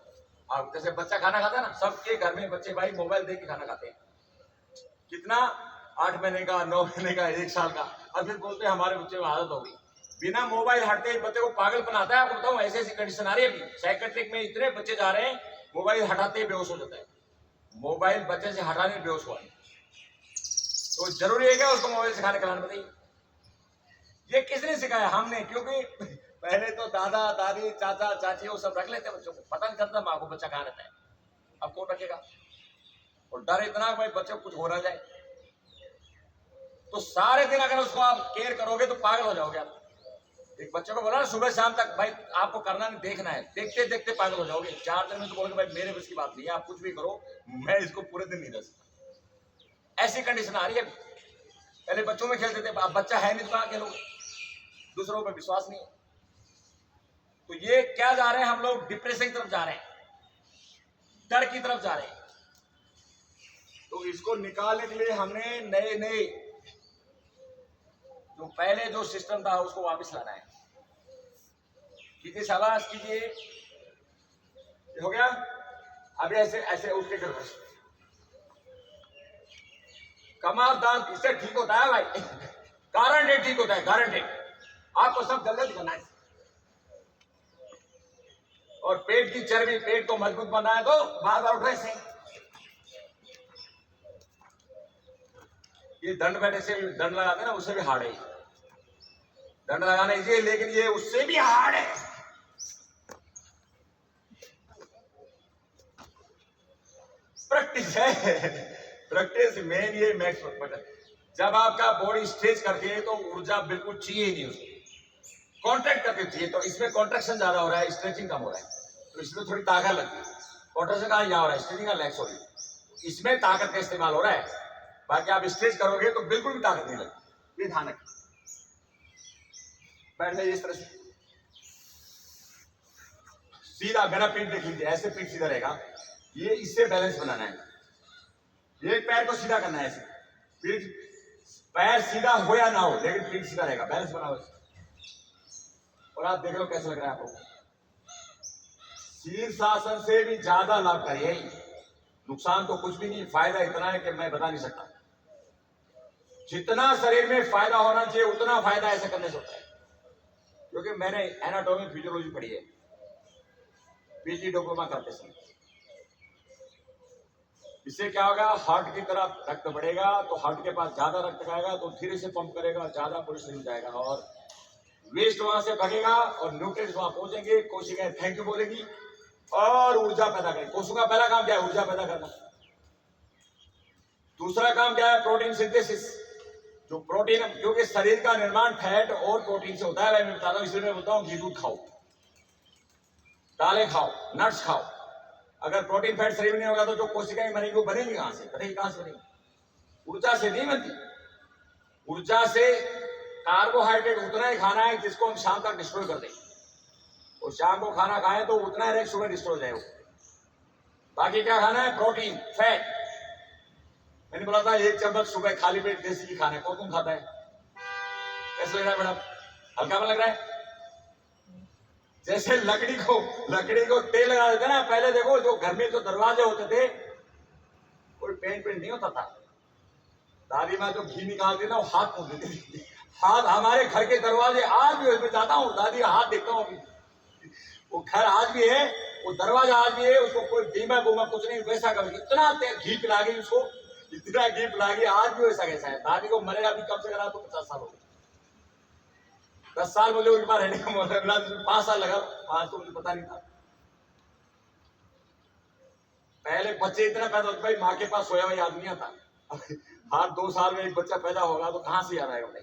आप जैसे बच्चा खाना खाता है ना, सबके घर में बच्चे भाई मोबाइल देख के खाना खाते हैं। कितना, 8 महीने का, 9 महीने का, 1 साल का, और फिर बोलते हैं हमारे बच्चे में आदत हो गई। बिना मोबाइल हटते ही बच्चे को पागल बनाता है। आपको बताऊं ऐसी ऐसी कंडीशन आ रही है अभी साइकेट्रिक में, इतने बच्चे जा रहे हैं मोबाइल हटाते ही बेहोश हो जाता है। मोबाइल बच्चे से हटाने में बेहोश हुआ है, तो जरूरी है क्या उसको मोबाइल सिखाने खिलाने? बताइए, ये किसने सिखाया? हमने। क्योंकि पहले तो दादा दादी चाचा चाची वो सब रख लेते बच्चों को, पता नहीं चलता माँ को बच्चा कहाँ रहता है। अब कौन रखेगा? और डर इतना भाई बच्चे को कुछ हो ना जाए। तो सारे दिन अगर उसको आप केयर करोगे तो पागल हो जाओगे आप। एक बच्चे को बोला ना सुबह शाम तक भाई आपको करना नहीं, देखना है, देखते देखते पागल हो जाओगे। 4 दिन में तो बोलोगे भाई मेरे बस की बात नहीं है, आप कुछ भी करो, मैं इसको पूरे दिन नहीं रह सकता। ऐसी कंडीशन आ रही है। पहले बच्चों में खेलते थे, अब बच्चा है नहीं तो कहाँ खेलोगे? दूसरों पर विश्वास नहीं है। तो ये क्या जा रहे हैं हम लोग, डिप्रेशन की तरफ जा रहे हैं, डर की तरफ जा रहे हैं। तो इसको निकालने के लिए हमने नए नए जो पहले जो सिस्टम था उसको वापस लाना है। कीजिए, शाबाश कीजिए, हो गया। अभी ऐसे ऐसे उठ के करो, कमर दर्द इससे ठीक होता है भाई, गारंटेड ठीक होता है, गारंटेड। आपको सब जल्दी करना है। और पेट की चर्बी, पेट को मजबूत बनाना है तो बार बार उठे से। ये दंड बैठे से दंड लगाते हैं ना, उससे भी हार्ड है। दंड लगाना इजी, लेकिन ये उससे भी हार्ड है। प्रैक्टिस है, प्रैक्टिस मेन ये मैक्स बटन। जब आपका बॉडी स्ट्रेच करती है तो ऊर्जा बिल्कुल चाहिए ही नहीं उसको, कॉन्ट्रैक्ट करके चाहिए। तो इसमें कॉन्ट्रैक्शन ज्यादा हो रहा है, स्ट्रेचिंग कम हो रहा है, तो इसमें थोड़ी ताकत लगती है। कॉन्ट्रैक्शन कहाँ यहाँ हो रहा है, स्ट्रेचिंग का लेग्स हो रही है, इसमें ताकत का इस्तेमाल हो रहा है। बाकी आप स्ट्रेच करोगे तो बिल्कुल भी ताकत नहीं लगती। ये ध्यान रखिए। बैठ जाइए इस तरह से सीधा, मेरा पीठ देख लीजिए, ऐसे पीठ सीधा रहेगा। ये इससे बैलेंस बनाना है, एक पैर को सीधा करना है ऐसे। पीठ, पैर सीधा हो या ना हो लेकिन पीठ सीधा रहेगा, बैलेंस बनाओ ऐसे। और आप देख लो कैसा लग रहा है आपको। शीर्षासन से भी ज्यादा लाभकारी है। नुकसान तो कुछ भी नहीं, फायदा इतना है कि मैं बता नहीं सकता। जितना शरीर में फायदा होना चाहिए उतना फायदा ऐसा करने से होता है। क्योंकि मैंने एनाटॉमी फिजियोलॉजी पढ़ी है, पीजी डिप्लोमा करते समय। इससे क्या होगा, हार्ट की तरफ रक्त बढ़ेगा तो हार्ट के पास ज्यादा रक्त जाएगा तो धीरे से पंप करेगा, ज्यादा पूरे शरीर जाएगा और वेस्ट वहां से भगेगा और न्यूट्रिएंट्स वहां पहुंचेंगे। कोशिकाएं थैंक यू बोलेगी और ऊर्जा पैदा करेगी। कोशिका पहला काम क्या है, ऊर्जा पैदा करना। दूसरा काम क्या है, प्रोटीन सिंथेसिस। जो प्रोटीन, क्योंकि शरीर का निर्माण फैट और प्रोटीन से होता है, मैं बताता हूं, इसलिए मैं बोलता हूं घी दूध खाओ, दालें खाओ, नट्स खाओ। अगर प्रोटीन फैट शरीर में नहीं होगा तो जो कोशिकाएं बनेगी वो बनेगी कहां से? बताइए कहां से बनेगी? ऊर्जा से नहीं बनती। ऊर्जा से कार्बोहाइड्रेट उतना ही खाना है जिसको हम शाम तक डिस्ट्रॉय कर दें, और शाम को खाना खाएं तो उतना ही सुबह डिस्ट्रॉय हो जाए। बाकी क्या खाना है? Protein, fat. मैंने बोला था 1 चम्मच सुबह खाली पेट देसी घी खाना है। कौन खाता है? कैसे लग रहा है मैडम? हल्का में लग रहा है? जैसे लकड़ी को तेल लगा देते ना, पहले देखो जो घर में जो दरवाजे होते थे कोई पेंट नहीं होता था, दादी माँ जो घी निकालती ना वो हाथ पोंछ देती थी। हाथ, हमारे घर के दरवाजे आज भी, मैं जाता हूँ दादी का हाथ देखता हूँ, वो घर आज भी है, वो दरवाजा आज भी है, उसको कोई धीमा बोमा कुछ नहीं, वैसा कर इतना घी पिला गई उसको, इतना घी पिला गई, आज भी वैसा कैसा है। दादी को मरे अभी कम से कम तो 50 साल हो गए, 10 साल मुझे उनके पास रहने का मौका मिला, 5 साल लगा, 5 तो मुझे पता नहीं था। पहले बच्चे इतना पैदा होते भाई, माँ के पास सोया हुआ आदमी आता, हर 2 साल में एक बच्चा पैदा होगा तो कहां से याद आएगा भाई।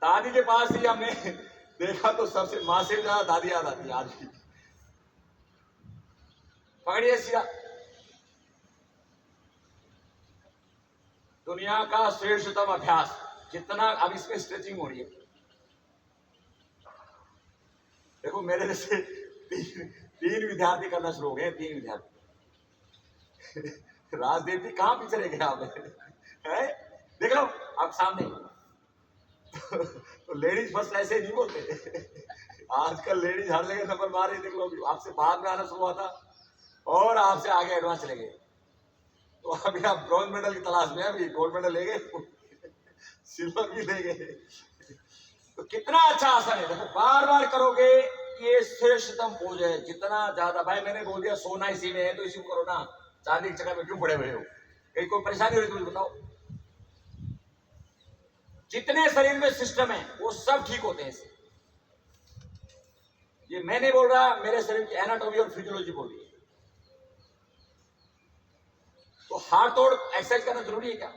दादी के पास ही हमने देखा तो सबसे माँ से ज्यादा दादी याद आती है आज भी। पकड़िए सीधा, दुनिया का श्रेष्ठतम अभ्यास, जितना अब इसमें स्ट्रेचिंग हो रही है। देखो मेरे जैसे तीन विद्यार्थी करना शुरू हो गए, 3 विद्यार्थी। राजदेव जी कहां पीछे रह गए आप? देख लो आप सामने। तो लेडीज फर्स्ट ऐसे नहीं बोलते, आजकल लेडीज हर जगह नंबर मार रही। देख लो आपसे बाद में आना शुरू हुआ था और आपसे आगे एडवांस चले गए, तो अभी आप ब्रॉन्ज मेडल की तलाश में, अभी गोल्ड मेडल ले गए, सिल्वर भी ले गए। तो कितना अच्छा आसन है, देखो बार बार करोगे, ये श्रेष्ठतम पोज है। जितना ज्यादा, भाई मैंने बोल दिया सोना इसी में है तो इसी को करो ना, चांदी के चक्कर में क्यों पड़े हुए हो? कहीं कोई परेशानी हो रही तो मुझे बताओ। जितने शरीर में सिस्टम है वो सब ठीक होते हैं इससे। ये मैं नहीं बोल रहा, मेरे शरीर की एनाटॉमी और फिजियोलॉजी बोल रही है। तो हाथ तोड़ एक्सरसाइज करना जरूरी है क्या?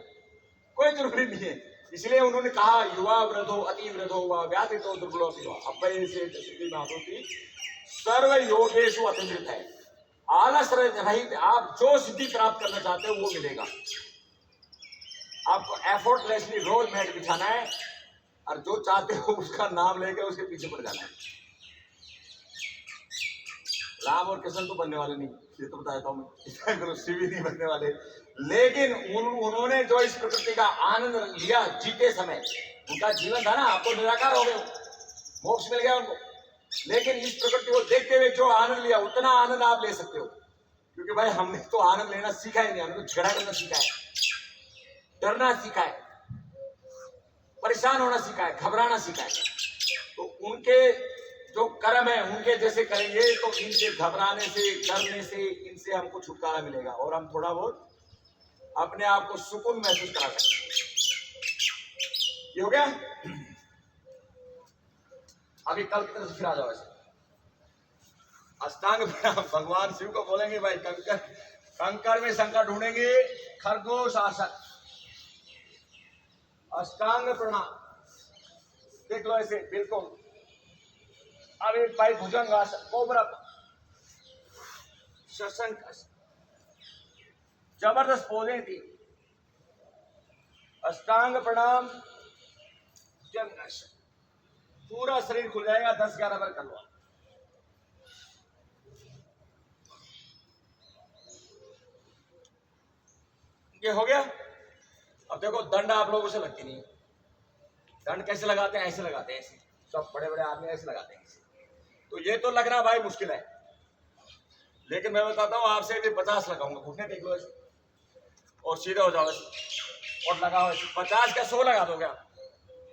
कोई जरूरी नहीं है। इसलिए उन्होंने कहा युवा वृद्धो अति वृद्धो व व्याधितो दुर्बलो अव्यय से सर्व योगेशु अतिवृत है। आलस रहित आप जो सिद्धि प्राप्त करना चाहते हो वो मिलेगा। आपको एफर्टलेसली रोज मैट बिछाना है और जो चाहते हो उसका नाम लेकर उसके पीछे पड़ जाना है। राम और कृष्ण तो बनने वाले नहीं, ये तो बता देता हूं मैं, शिव ही नहीं बनने वाले। लेकिन उन्होंने जो इस प्रकृति का आनंद लिया जीते समय, उनका जीवन था ना, आपको निराकार हो गए, मोक्ष मिल गया उनको। लेकिन इस प्रकृति को देखते हुए जो आनंद लिया, उतना आनंद आप ले सकते हो, क्योंकि भाई हमने तो आनंद लेना सीखा ही नहीं, हमने तो झगड़ा करना सीखा है, डरना सीखा है, परेशान होना सीखा है, घबराना सीखा है। तो उनके जो कर्म है उनके जैसे करेंगे तो इनसे घबराने से, डरने से, इनसे हमको छुटकारा मिलेगा और हम थोड़ा बहुत अपने आप को सुकून महसूस करा सकते। ये हो गया। अभी कल की तरफ से फिर आ जाओ ऐसे। अष्टांग प्रणाम भगवान शिव को बोलेंगे भाई, कंकर में शंकर ढूंढेंगे, खरगोश आसन, अष्टांग प्रणाम। देख लो ऐसे बिल्कुल। अब एक भाई भुजंग आसन, कोबरा, शशंक आसन, जबरदस्त पोजें थी। अष्टांग प्रणाम, भुजंग आसन, पूरा शरीर खुल जाएगा। 10-11 बार कर लो। ये हो गया। अब देखो दंड आप लोगों से लगती नहीं है। दंड कैसे लगाते हैं? ऐसे लगाते हैं, ऐसे सब बड़े बड़े आदमी ऐसे लगाते हैं। तो ये तो लगना भाई मुश्किल है, लेकिन मैं बताता हूँ आपसे भी 50 लगाऊंगा। घुटने टेक लो ऐसे और सीधे हो जाओ ऐसे और लगाओ ऐसे। 50 का 100 लगा दोगे आप,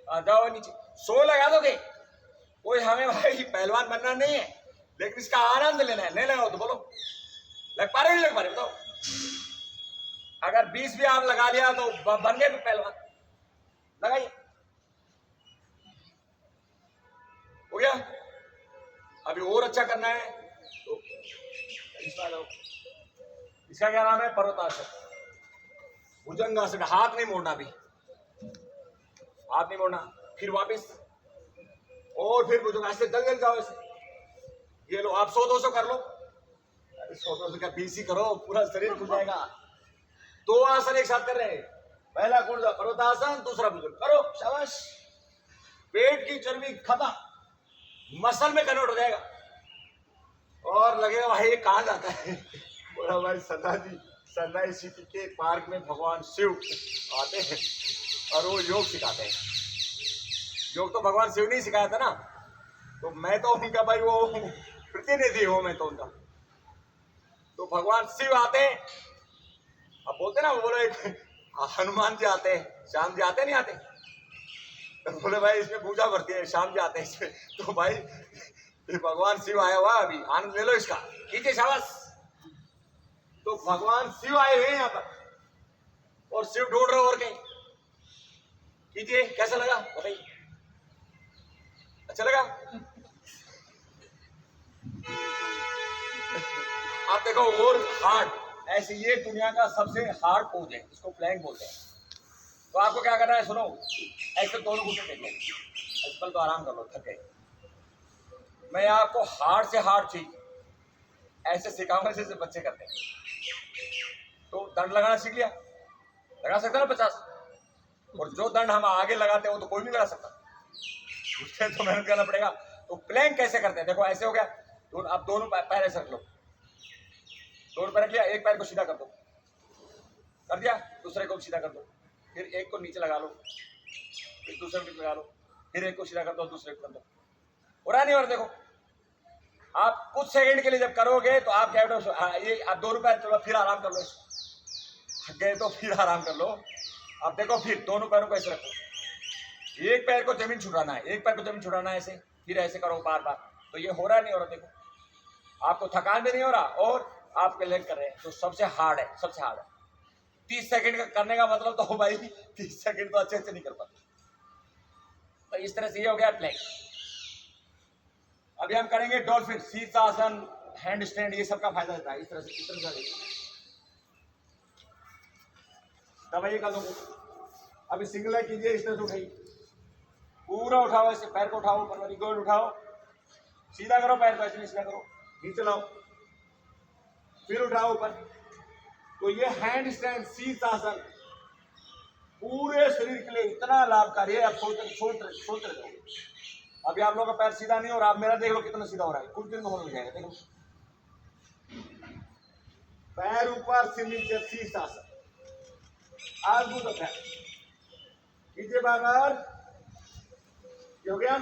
आ जाओ नीचे। 100 लगा दोगे। कोई हमें भाई पहलवान बनना नहीं है, लेकिन इसका आनंद लेना है। नहीं लगाओ तो बोलो लग पा रहे नहीं लग पा रहे बताओ। अगर 20 भी आप लगा लिया तो बन गए पहलवान। लगाइए, हो गया। अभी और अच्छा करना है तो इसका क्या नाम है? पर्वतासन, भुजंगासन। हाथ नहीं मोड़ना, अभी हाथ नहीं मोड़ना। फिर वापस और फिर भुजंगासन, जल्दी जाओ ऐसे। ये लो आप 100-200 कर लो। 100-200 का 20 ही करो, पूरा शरीर खुल जाएगा। 2 आसन एक साथ कर रहे हैं। पहला गुर्दा पर्वतासन, दूसरा भुजंग करो, शाबाश। पेट की चर्बी खत्म, मसल में कन्वर्ट हो जाएगा और लगेगा भाई ये कहां जाता है। बोला भाई सन्नाई सिटी के पार्क में भगवान शिव आते हैं और वो योग सिखाते हैं। योग तो भगवान शिव ने सिखाया था ना, तो मैं तो उनका भाई वो प्रतिनिधि हूं, मैं तो उनका। तो भगवान शिव आते हैं, अब बोलते ना, वो बोले हनुमान जी आते हैं, श्याम जी आते नहीं आते, तो बोले भाई इसमें पूजा करती है, श्याम जी आते हैं इसमें। तो भाई ये भगवान शिव आया हुआ, अभी आनंद ले लो इसका, कीजिए शाबाश। तो भगवान शिव आए हुए हैं यहाँ पर, और शिव ढूंढ रहे हो और कहीं, कीजिए। कैसा लगा बताइए, अच्छा लगा? आप देखो, और हार्ड, ऐसे ये दुनिया का सबसे हार्ड पोज है, इसको प्लैंक बोलते हैं। तो आपको क्या करना है, सुनो, ऐसे दोनों घुटने टेक लो, आजकल तो आराम कर लो, थक गए। मैं आपको हार्ड से हार्ड चीज ऐसे सिखाऊंगा जैसे बच्चे करते हैं। तो दंड लगाना सीख लिया, लगा सकते ना 50, और जो दंड हम आगे लगाते हैं वो तो कोई नहीं लगा सकता, उससे तो मेहनत करना पड़ेगा। तो प्लैंक कैसे करते हैं, देखो ऐसे हो गया, आप दोनों पैर ऐसे रख लो, दोनों पैर रख लिया, एक पैर को सीधा कर दो, कर दिया, दूसरे को सीधा कर दो, फिर एक को नीचे लगा लो, फिर दूसरे को नीचे लगा लो, फिर एक को सीधा कर दो, दूसरे को कर दो, हो रहा नहीं? और देखो, आप कुछ सेकंड के लिए जब करोगे तो आप क्या, ये आप दोनों पैर चलो, फिर आराम कर लो, थक गए तो फिर आराम कर लो। अब देखो, फिर दोनों पैरों को ऐसे रखो, एक पैर को जमीन छुड़ाना है, एक पैर को जमीन छुड़ाना है, ऐसे फिर ऐसे करो बार बार। तो ये हो रहा नहीं हो रहा, देखो आपको थकान भी नहीं हो रहा, और आपके लेग कर रहे हैं। तो सबसे हार्ड है, सबसे हार्ड है। 30 सेकंड का करने का मतलब तो भाई 30 सेकंड तो अच्छे से नहीं कर पाते। तो इस तरह से ये हो गया प्लैंक। अभी हम करेंगे डॉल्फिन, शीर्षासन, हैंड स्टैंड, ये सब का फायदा देता है। इस तरह से दबाइए कर दो। अभी सिंगल लेग कीजिए, इस तरह से उठाइए, पूरा उठाओ, ऐसे पैर को उठाओ, परवरी को उठाओ, सीधा करो पैर को, ऐसे सीधा करो, नीचे लाओ, फिर उठाओ ऊपर। तो ये हैंड स्टैंड शीर्षासन पूरे शरीर के लिए इतना लाभकारी है। आप सोच रहे हो, अभी आप लोगों का पैर सीधा नहीं हो रहा, आप मेरा देख लो कितना सीधा हो रहा है, कुछ दिन में होने लग जाएगा। देखो, पैर ऊपर से नीचे, शीर्षासन, आलू का पैर कीजिए बार, हो गया।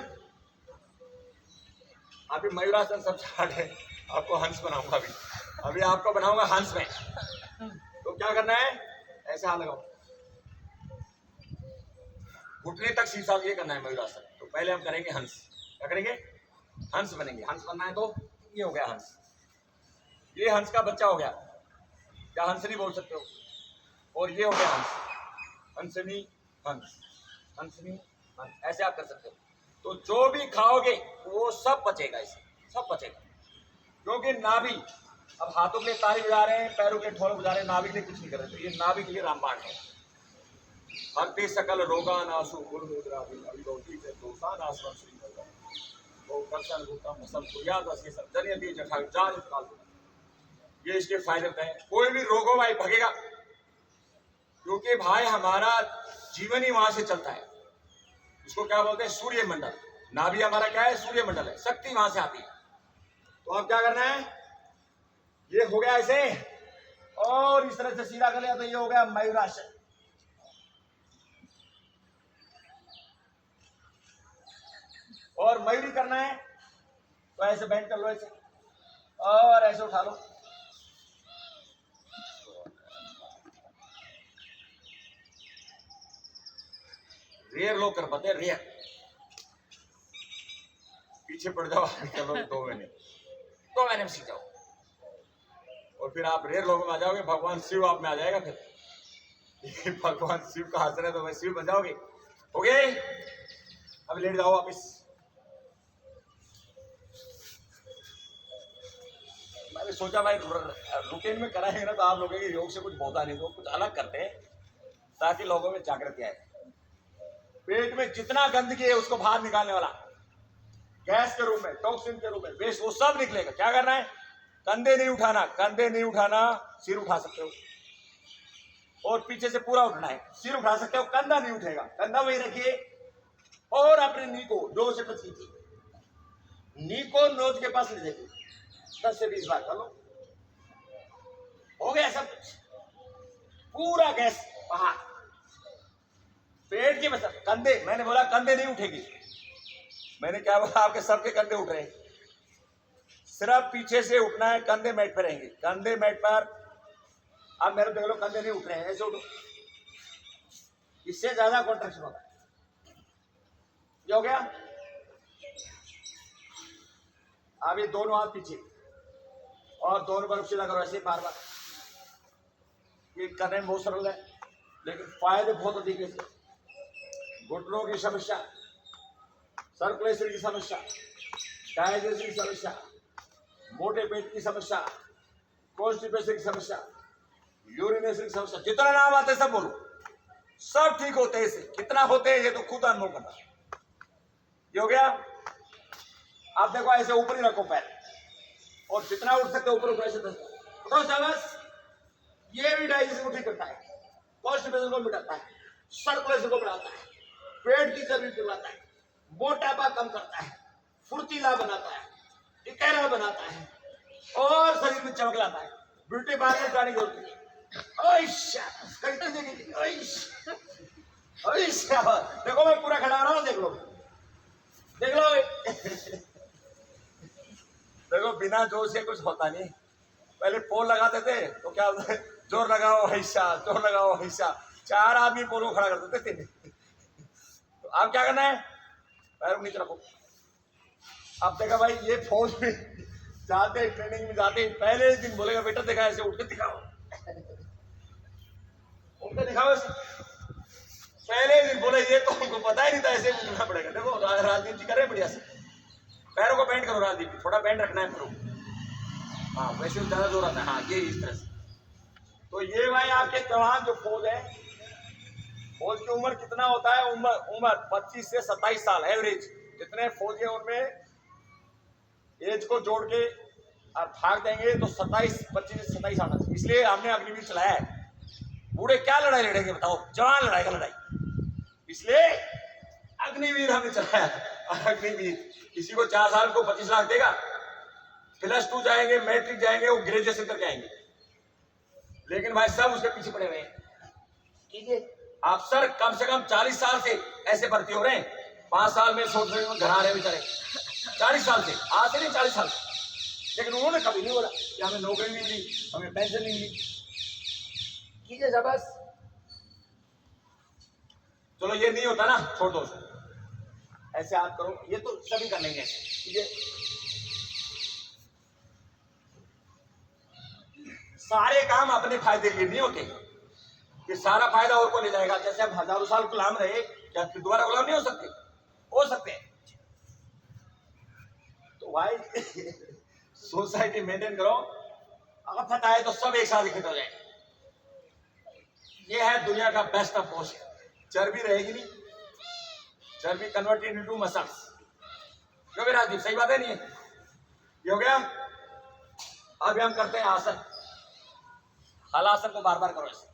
अभी मयूरासन सबसे हार्ड है, आपको हंस बनाऊंगा अभी आपको बनाऊंगा हंस में। तो क्या करना है, ऐसे हाथ लगाओ, घुटने तक शीर्षा, ये करना है मयूरासन। तो पहले हम करेंगे हंस, क्या करेंगे, हंस बनेंगे। हंस बनना है तो ये हो गया हंस, ये हंस का बच्चा हो गया, क्या हंसनी बोल सकते हो। और ये हो गया हंस, हंसनी हंस, हंसनी हंस, ऐसे आप कर सकते हो। तो जो भी खाओगे वो सब बचेगा, इसे सब बचेगा, क्योंकि नाभि, अब हाथों के लिए ताली बजा रहे हैं, पैरों के ढोल बजा रहे हैं, नाभि के लिए कुछ नहीं कर रहे। तो ये नाभि के लिए रामबाण है। हरते सकल रोगा नासु गुण मुद्रा अभिगौती से दोषा नासवन श्री भगवान वो कर्षण भूतम सब कुर्याद असके सब जनियति जठा जान काल। ये इसके फायदे हैं, कोई भी रोगों भाई भगेगा, क्योंकि भाई हमारा जीवन ही वहां से चलता है। इसको क्या बोलते हैं, सूर्य मंडल। नाभि हमारा क्या है, सूर्य मंडल है, शक्ति वहां से आती है। तो अब क्या करना है, ये हो गया ऐसे, और इस तरह से सीधा कर लिया तो ये हो गया मयूरासन। और मयूरी करना है तो ऐसे बैंड कर लो, ऐसे, और ऐसे उठा लो, रेयर लोग कर पाते हैं, रेयर। पीछे पड़ जाओ, चलो 2 महीने में सीख जाओ, और फिर आप रेयर लोगों में आ जाओगे, भगवान शिव आप में आ जाएगा। फिर भगवान शिव का आसन है तो मैं शिव बन जाओगे। हो गए, अब लेट जाओ वापिस। मैंने सोचा भाई रूटीन में कराएंगे ना तो आप लोगों के योग से कुछ होता नहीं, तो कुछ अलग करते हैं ताकि लोगों में जागृति आए। पेट में जितना गंदगी है उसको बाहर निकालने वाला, गैस के रूप में, टॉक्सिन के रूप में, वेस्ट, वो सब निकलेगा। क्या करना है, कंधे नहीं उठाना, कंधे नहीं उठाना, सिर उठा सकते हो, और पीछे से पूरा उठना है, सिर उठा सकते हो, कंधा नहीं उठेगा, कंधा वही रखिए, और अपने नी को नोज से टच कीजिए, नी को नोज के पास ले जाइए, 10 से 20 बार कर लो। हो गया सब कुछ, पूरा गैस बाहर। पेट की मतलब कंधे, मैंने बोला कंधे नहीं उठेगी, मैंने क्या बोला, आपके सर के कंधे उठ रहे हैं, सिर्फ पीछे से उठना है, कंधे मैट पर रहेंगे, कंधे मैट पर। आप मेरे देख लो, कंधे नहीं उठ रहे हैं, ऐसे उठो, इससे ज्यादा कॉन्ट्रैक्शन होगा। ये हो गया। अब ये दोनों हाथ पीछे और दोनों तरफ सीधा करो, ऐसे बार बार। ये करने में बहुत सरल है, लेकिन फायदे बहुत अधिक है। घुटनों की समस्या, सर्कुलेशन की समस्या, डाइजेशन की समस्या, मोटे पेट की समस्या, कॉन्स्टिपेशन की समस्या, यूरिनेशन की समस्या, जितना नाम आते सब बोलो, सब ठीक होते हैं। इसे कितना होते हैं ये तो खुद अनुभव करना। ये हो गया। आप देखो, ऐसे ऊपर ही रखो पैर, और जितना उठ सकते ऊपर ऊपर ऐसे उठो, शाबाश। ये भी डाइजेशन को ठीक करता है, कॉन्स्टिपेशन को मिटाता है, सर्कुलेशन को बढ़ाता है, पेट की चर्बी पिघलाता है, मोटापा कम करता है, फुर्तीला बनाता है, टिकैरा बनाता है, और शरीर में चमक लाता है। ब्यूटी पार्लर जाने की जरूरत नहीं। देखो मैं पूरा खड़ा रहा हूं, देख लो, देख लो। देखो बिना जोर से कुछ होता नहीं। पहले पोल लगाते थे तो क्या होता है, जोर लगाओ हिस्सा, जोर लगाओ हिस्सा, 4 आदमी पोल को खड़ा कर देते थे। तो अब क्या करना है, पैर को नीचे रखो। अब देखा भाई, ये फौज में जाते, ट्रेनिंग में जाते, पहले दिन बोलेगा बेटा देखा ऐसे उठ के दिखाओ, उठ के दिखाओ ऐसे। पहले दिन बोले, ये तो उनको पता ही नहीं था ऐसे उठना पड़ेगा। देखो राजदीप जी करे बढ़िया से, पैरों को बैंड करो राजदीप जी, थोड़ा बैंड रखना है पैरों। हाँ वैसे ज्यादा जोर आता है। हाँ ये इस तरह से। तो ये भाई आपके जवान जो फौज है, फौज की उम्र कितना होता है, उम्र 25 से 27 साल एवरेज। जितने फौजी हैं उनमें एज को जोड़ के आप भाग देंगे तो 25 से 27 आना चाहिए। इसलिए हमने अग्निवीर चलाया है। बूढ़े क्या लड़ाई लड़ेंगे बताओ, जवान लड़ाएगा लड़ाई, इसलिए अग्निवीर हमने चलाया है। अग्निवीर किसी को 4 साल को 25 लाख देगा, +2 जाएंगे, मैट्रिक जाएंगे, वो ग्रेजुएशन करके आएंगे, लेकिन भाई सब उसके पीछे पड़े हुए हैं। कीजिए, अफसर कम से कम 40 साल से ऐसे भर्ती हो रहे हैं, 5 साल में छोटे घर आ रहे बेचारे, 40 साल से, आज से नहीं 40 साल से। लेकिन उन्होंने कभी नहीं बोला कि हमें नौकरी नहीं मिली, हमें पेंशन नहीं मिली। कीजिए शाबाश। चलो ये नहीं होता ना, छोड़ दो, ऐसे आप करो, ये तो सभी कर लेंगे। कीजिए, सारे काम अपने फायदे के लिए नहीं होते, कि सारा फायदा और को ले जाएगा। जैसे हम हजारों साल गुलाम रहे, क्या फिर दोबारा गुलाम नहीं हो सकते? हो सकते हैं। तो भाई सोसाइटी मेंटेन करो, अगर पता है तो सब एक साथ इकट्ठे हो जाएंगे। ये है दुनिया का बेस्ट अप्रोच। चर्बी रहेगी नहीं, चर्बी कन्वर्टेड इनटू मसल्स। क्यों राजदीप, सही बात है नहीं? ये हो गया। अब हम करते हैं आसन। हलासन को बार बार करो ऐसे,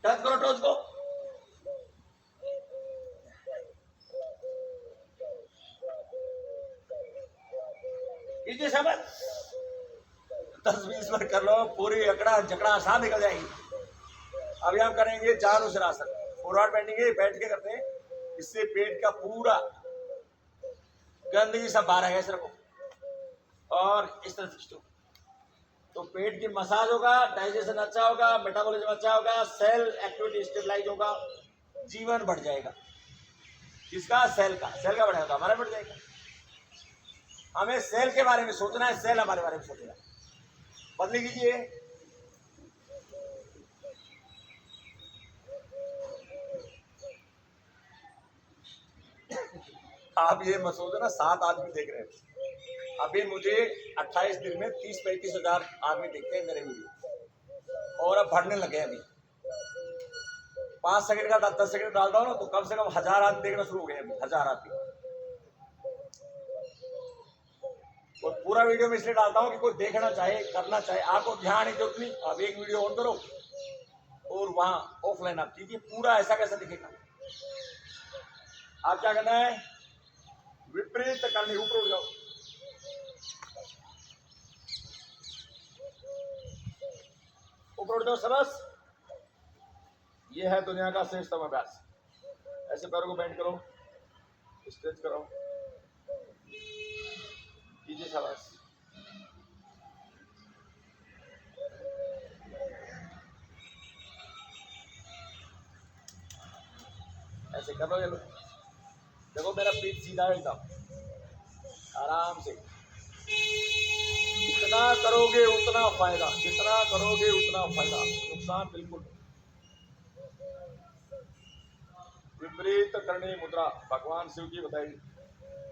टच करो टोच को, कीजिए समझ। 10-20 बार कर लो, पूरी अकड़ा जकड़ा आसान निकल जाएगी। अभी हम करेंगे जानुसिरासन, फॉरवर्ड बेंडिंग है, बैठ के करते हैं। इससे पेट का पूरा गंदगी सब बाहर आएगा। इस तरह को और इस तरह से, तो पेट की मसाज होगा, डाइजेशन अच्छा होगा, मेटाबॉलिज्म अच्छा होगा, सेल एक्टिविटी स्टेबलाइज होगा, जीवन बढ़ जाएगा। किसका? सेल का। सेल का बढ़ेगा तो हमारा बढ़ जाएगा। हमें सेल के बारे में सोचना है, सेल हमारे बारे में सोचेगा। बदली कीजिए। आप ये मत सोचो ना 7 आदमी देख रहे हैं। अभी मुझे 28 दिन में 30-35 हजार आदमी देखते हैं मेरे वीडियो, और अब बढ़ने लगे। अभी 5 सेकंड का 10 सेकंड डालता हूँ ना, तो कम से कम 1000 आदमी देखना शुरू हो गए। अभी 1000 आदमी। और पूरा वीडियो में इसलिए डालता हूँ कि कोई देखना चाहे, करना चाहे। आपको ध्यान की जरूरत नहीं। अब एक वीडियो ऑन करो और वहां ऑफलाइन आप कीजिए। पूरा ऐसा कैसा दिखेगा? आप क्या करना है, विपरीत करनी, ऊपर उठ जाओ, ऊपर उठ जाओ, सरस। ये है दुनिया का श्रेष्ठतम अभ्यास। ऐसे पैरों को बेंड करो, स्ट्रेच करो, कीजिए शाबाश। ऐसे कर लो, ये लो, देखो मेरा पीठ सीधा है एकदम, आराम से। जितना करोगे उतना फायदा, जितना करोगे उतना फायदा, नुकसान बिल्कुल नहीं। विपरीत करणी मुद्रा भगवान शिव की बताई,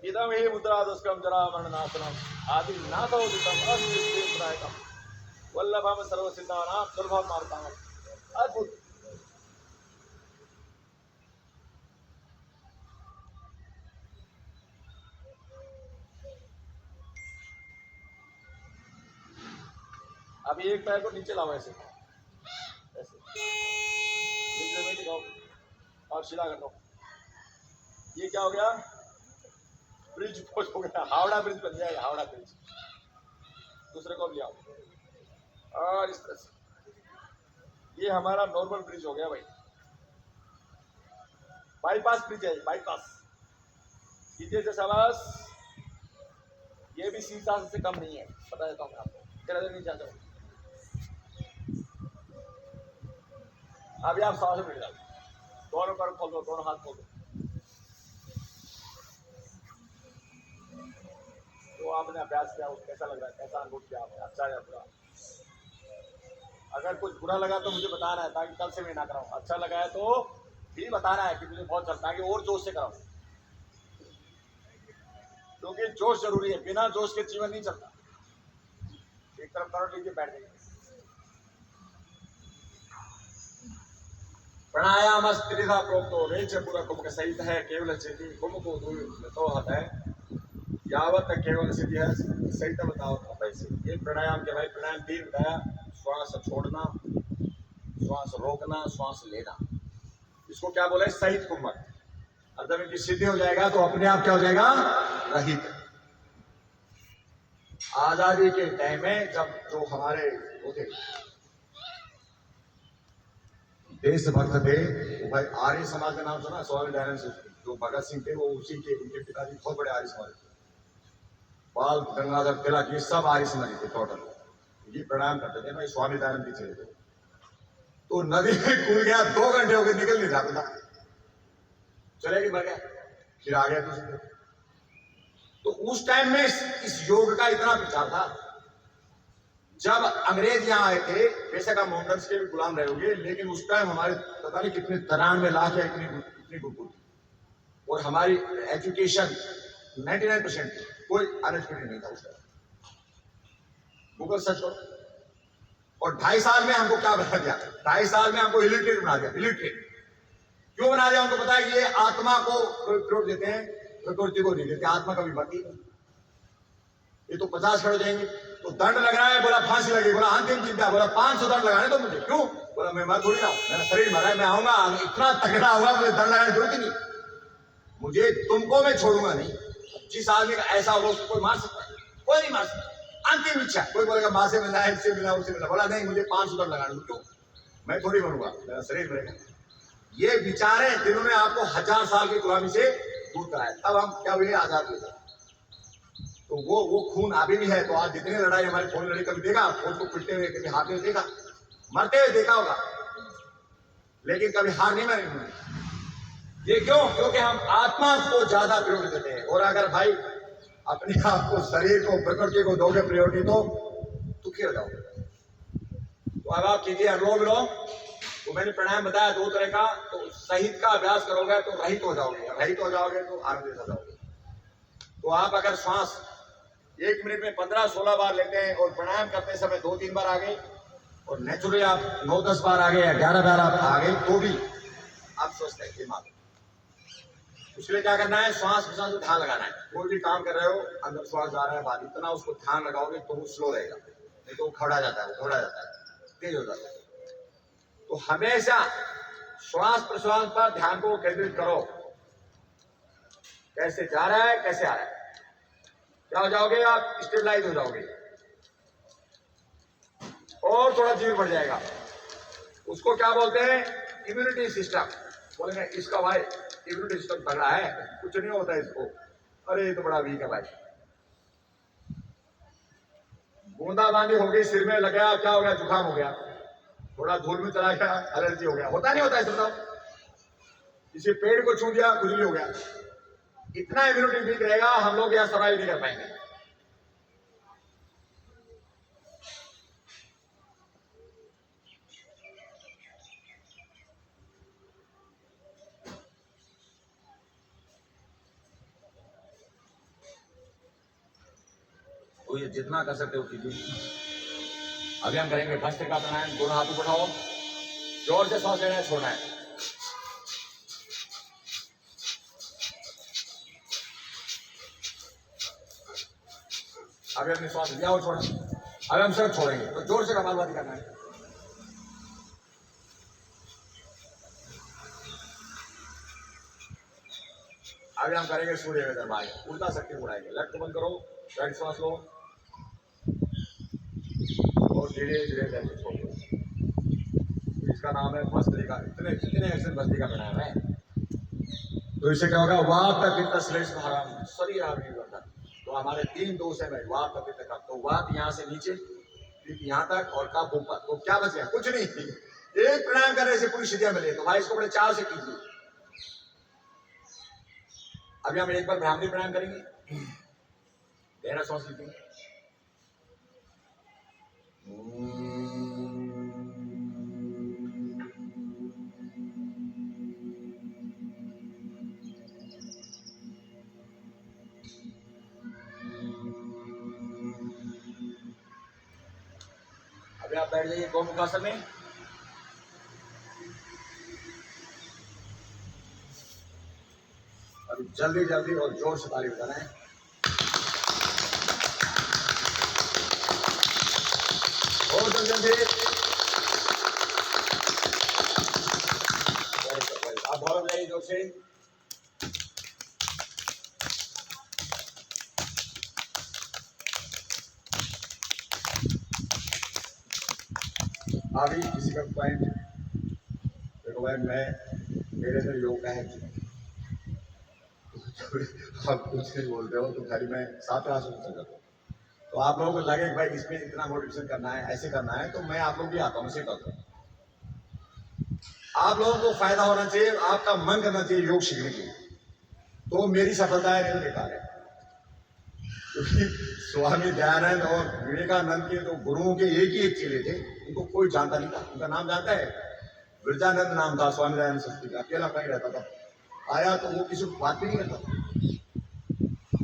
इदम ही मुद्रा दुष्कर्म जरा मरणनाशनम आदि नाथोदितम अस्थिरायकम वल्लभम सर्वसिद्धानां दुर्भम मार्तांगम। अद्भुत। अभी एक पैर को नीचे लाओ, ऐसे ऐसे नीचे में दिखाओ और सीधा कर दो। ये क्या हो गया? ब्रिज पोज हो गया, हावड़ा ब्रिज बन गया, हावड़ा ब्रिज। दूसरे को भी आओ और इस तरह से, ये हमारा नॉर्मल ब्रिज हो गया भाई, बाईपास ब्रिज है, बाईपास। कीजिए से शाबाश। ये भी सीसा से कम नहीं है, बता देता हूँ मैं आपको, तेरा नहीं जाता हूँ। अभी आप सांस मिल जाओ, दोनों पैर खोल दो, दोनों हाथ खोल दो। तो आपने अभ्यास किया, कैसा लग रहा है, कैसा अनुभव किया आपने, अच्छा या बुरा? अगर कुछ बुरा लगा तो मुझे बताना है, ताकि कल से मैं ना कराऊं। अच्छा लगा है तो भी बताना है कि मुझे बहुत चलता है, कि और जोश से कराऊं, क्योंकि जोश जरूरी है, बिना जोश के जीवन नहीं चलता। एक तरफ करो, लीजिए, बैठ जाइए। प्राणायाम त्रिधा प्रोक्तो रेच पूरा कुंभ सहित है, केवल चेती कुंभ को तो है यावत केवल सिद्धि है सहित बताओ पैसे। ये प्राणायाम के भाई, प्राणायाम 3 बताया, श्वास छोड़ना, श्वास रोकना, श्वास लेना। इसको क्या बोले? सहित कुंभक। और जब इनकी सिद्धि हो जाएगा तो अपने आप क्या हो जाएगा? रहित। आजादी के टाइम में जब जो हमारे वो थे देशभक्त थे, वो भाई आर्य समाज का नाम सुना? स्वामी दयानंद सिंह, जो भगत सिंह थे वो उसी के, उनके पिताजी बहुत बड़े आर्य समाज थे। बाल गंगाधर तिलक, ये सब आर्य समाज थे टोटल। ये प्रणाम करते थे भाई, स्वामी दयानंद जी चले थे। तो नदी में कूद गया, 2 घंटे हो गए, निकल नहीं जाता था, चले गए, मर गया, फिर आ गया दूसरे। तो उस टाइम में इस योग का इतना प्रचार था। जब अंग्रेज यहाँ आए थे, बेशक आप मोहनदास के भी गुलाम रहे होंगे, लेकिन उस टाइम हमारे पता नहीं कितने 93 लाख या इतनी गुरुकुल थी, और हमारी एजुकेशन 99% थी, कोई अनएजुकेटेड नहीं था उस टाइम। गूगल सर्च करो। और 2.5 साल में हमको क्या बना दिया? 2.5 साल में हमको इलिटरेट बना दिया। इलिटरेट क्यों बना दिया? उनको पता है कि ये आत्मा को प्रोट देते हैं, प्रकृति को नहीं देते। आत्मा कभी मरती है, ये तो 50 खड़े जाएंगे, तो दंड लग रहा है, बोला फांसी लगी, बोला अंतिम चिंता, बोला 500 दंड लगाने तो मुझे। क्यों? बोला मैं मर थोड़ी ना हूं, मेरा शरीर मरा है, मैं आऊंगा, इतना तगड़ा होगा, मुझे दंड लगाने की जरूरत ही नहीं, मुझे तुमको मैं छोड़ूंगा नहीं। जिस आदमी का ऐसा होगा उसको कोई मार सकता है? कोई नहीं मार सकता। अंतिम इच्छा, कोई बोलेगा माँ से मिलना है, इससे मिलना, उससे मिलना, बोला नहीं, मुझे 500 दंड लगाने। क्यों? मैं थोड़ी मरूंगा, मेरा शरीर मरेगा। ये विचार है जिन्होंने आपको 1000 साल की गुलामी से दूर कराया। तब हम क्या हुए? आजाद हुए। तो वो खून अभी भी है। तो आज जितनी लड़ाई हमारी फौज लड़ी, कभी देखा फौज को पिटते हुए, कभी हारते हुए देखा? मरते हुए देखा होगा, लेकिन कभी हार नहीं मानी। ये क्यों? क्योंकि हम आत्मा को ज्यादा प्रायोरिटी देते हैं। और अगर भाई अपने आप को, शरीर को, प्रकृति को दोगे प्रायोरिटी तो दुखी हो जाओगे। तो अब आप कीजिए अनुलोम विलोम। तो मैंने प्राणायाम बताया 2 तरह का। तो सहित का अभ्यास करोगे तो रहित हो जाओगे, रहित हो जाओगे तो आनंदित हो जाओगे। तो आप अगर श्वास 1 मिनट में 15-16 बार लेते हैं, और प्राणायाम करते समय 2-3 बार आ गए, और नेचुरली आप 9-10 बार आ गए या 11 बार आप आ गए, तो भी आप स्वस्थ है दिमाग। उसके लिए क्या करना है? श्वास प्रश्वास में ध्यान लगाना है। कोई भी काम कर रहे हो, अंदर श्वास जा रहा है, बाहर, इतना उसको ध्यान लगाओगे तो वो स्लो रहेगा, नहीं तो वो खड़ा जाता है, वो घोड़ा जाता है, तेज हो जाता है। तो हमेशा श्वास प्रश्वास पर ध्यान को केंद्रित करो, कैसे जा रहा है, कैसे आ रहा है। क्या हो जाओगे आप? स्टेबलाइज हो जाओगे, और थोड़ा जीव बढ़ जाएगा। उसको क्या बोलते हैं? Immunity system. बोलेंगे इसका भाई इम्यूनिटी सिस्टम तगड़ा है, कुछ नहीं होता इसको, अरे ये तो बड़ा वीक है भाई। बूंदाबांदी हो गई, सिर में लगा, क्या हो गया, जुकाम हो गया, थोड़ा धूल में चला गया, एलर्जी हो गया, होता नहीं होता है बताओ। किसी पेड़ को छू दिया, खुजली हो गया। इतना इम्यूनिटी वीक रहेगा, हम लोग यहां सर्वाइव नहीं कर पाएंगे। तो ये जितना कर सकते हो कीजिए। अभी हम करेंगे फर्स्ट का प्राणायाम। दोनों हाथ उठाओ, जोर से सांस लेना है, छोड़ना है। अभी हमने श्वास लिया और छोड़ा, अभी हम सिर्फ छोड़ेंगे, तो जोर से कपालभाति करना है। अभी हम करेंगे सूर्य नमस्कार, उल्टा शक्ति उड़ाएंगे। लेफ्ट को बंद करो, राइट श्वास लो और धीरे धीरे करके छोड़ो। इसका नाम है भस्त्रिका। इतने कितने ऐसे भस्त्रिका बनाया है, तो इससे क्या होगा, वात पित्त श्लेष्म हरम शरीर आविर्वर्धन। तो हमारे 3 दोष है, वात पित्त कफ। तो वात यहाँ से नीचे, पित्त यहाँ तक और कफ ऊपर। तो क्या बच गया, कुछ नहीं। एक प्राणायाम करने से पूरी सिद्धियां मिले। तो भाई इसको बड़े चाव से कीजिए। अभी हम एक बार ब्राह्मणी प्राणायाम करेंगे। गहरा सांस लीजिए। अभी आप बैठ जाइए गोमुखासन में। अभी जल्दी जल्दी और जोर से ताली बजाना है। और जल्दी आप बहुत जाइए जोर से। अभी किसी का पॉइंट देखो भाई, मैं मेरे अंदर योग का है, आप कुछ नहीं बोलते हो तो खाली मैं 7 क्लास में चल जाता हूँ। तो आप लोगों को लगे भाई इसमें इतना मोटिवेशन करना है, ऐसे करना है, तो मैं आप लोग भी आता हूँ, उसे करता हूँ। आप लोगों को फायदा होना चाहिए, आपका मन करना चाहिए योग सीखने के लिए, तो मेरी सफलता है, नहीं बेकार है। क्योंकि स्वामी दयानंद और विवेकानंद के तो गुरुओं के एक ही एक चेले थे, उनको कोई जानता नहीं था। उनका नाम जानता है, विरजानंद नाम था स्वामी दयानंद सरस्वती का। अकेला कहीं रहता था, आया तो वो किसी को बात भी नहीं करता था।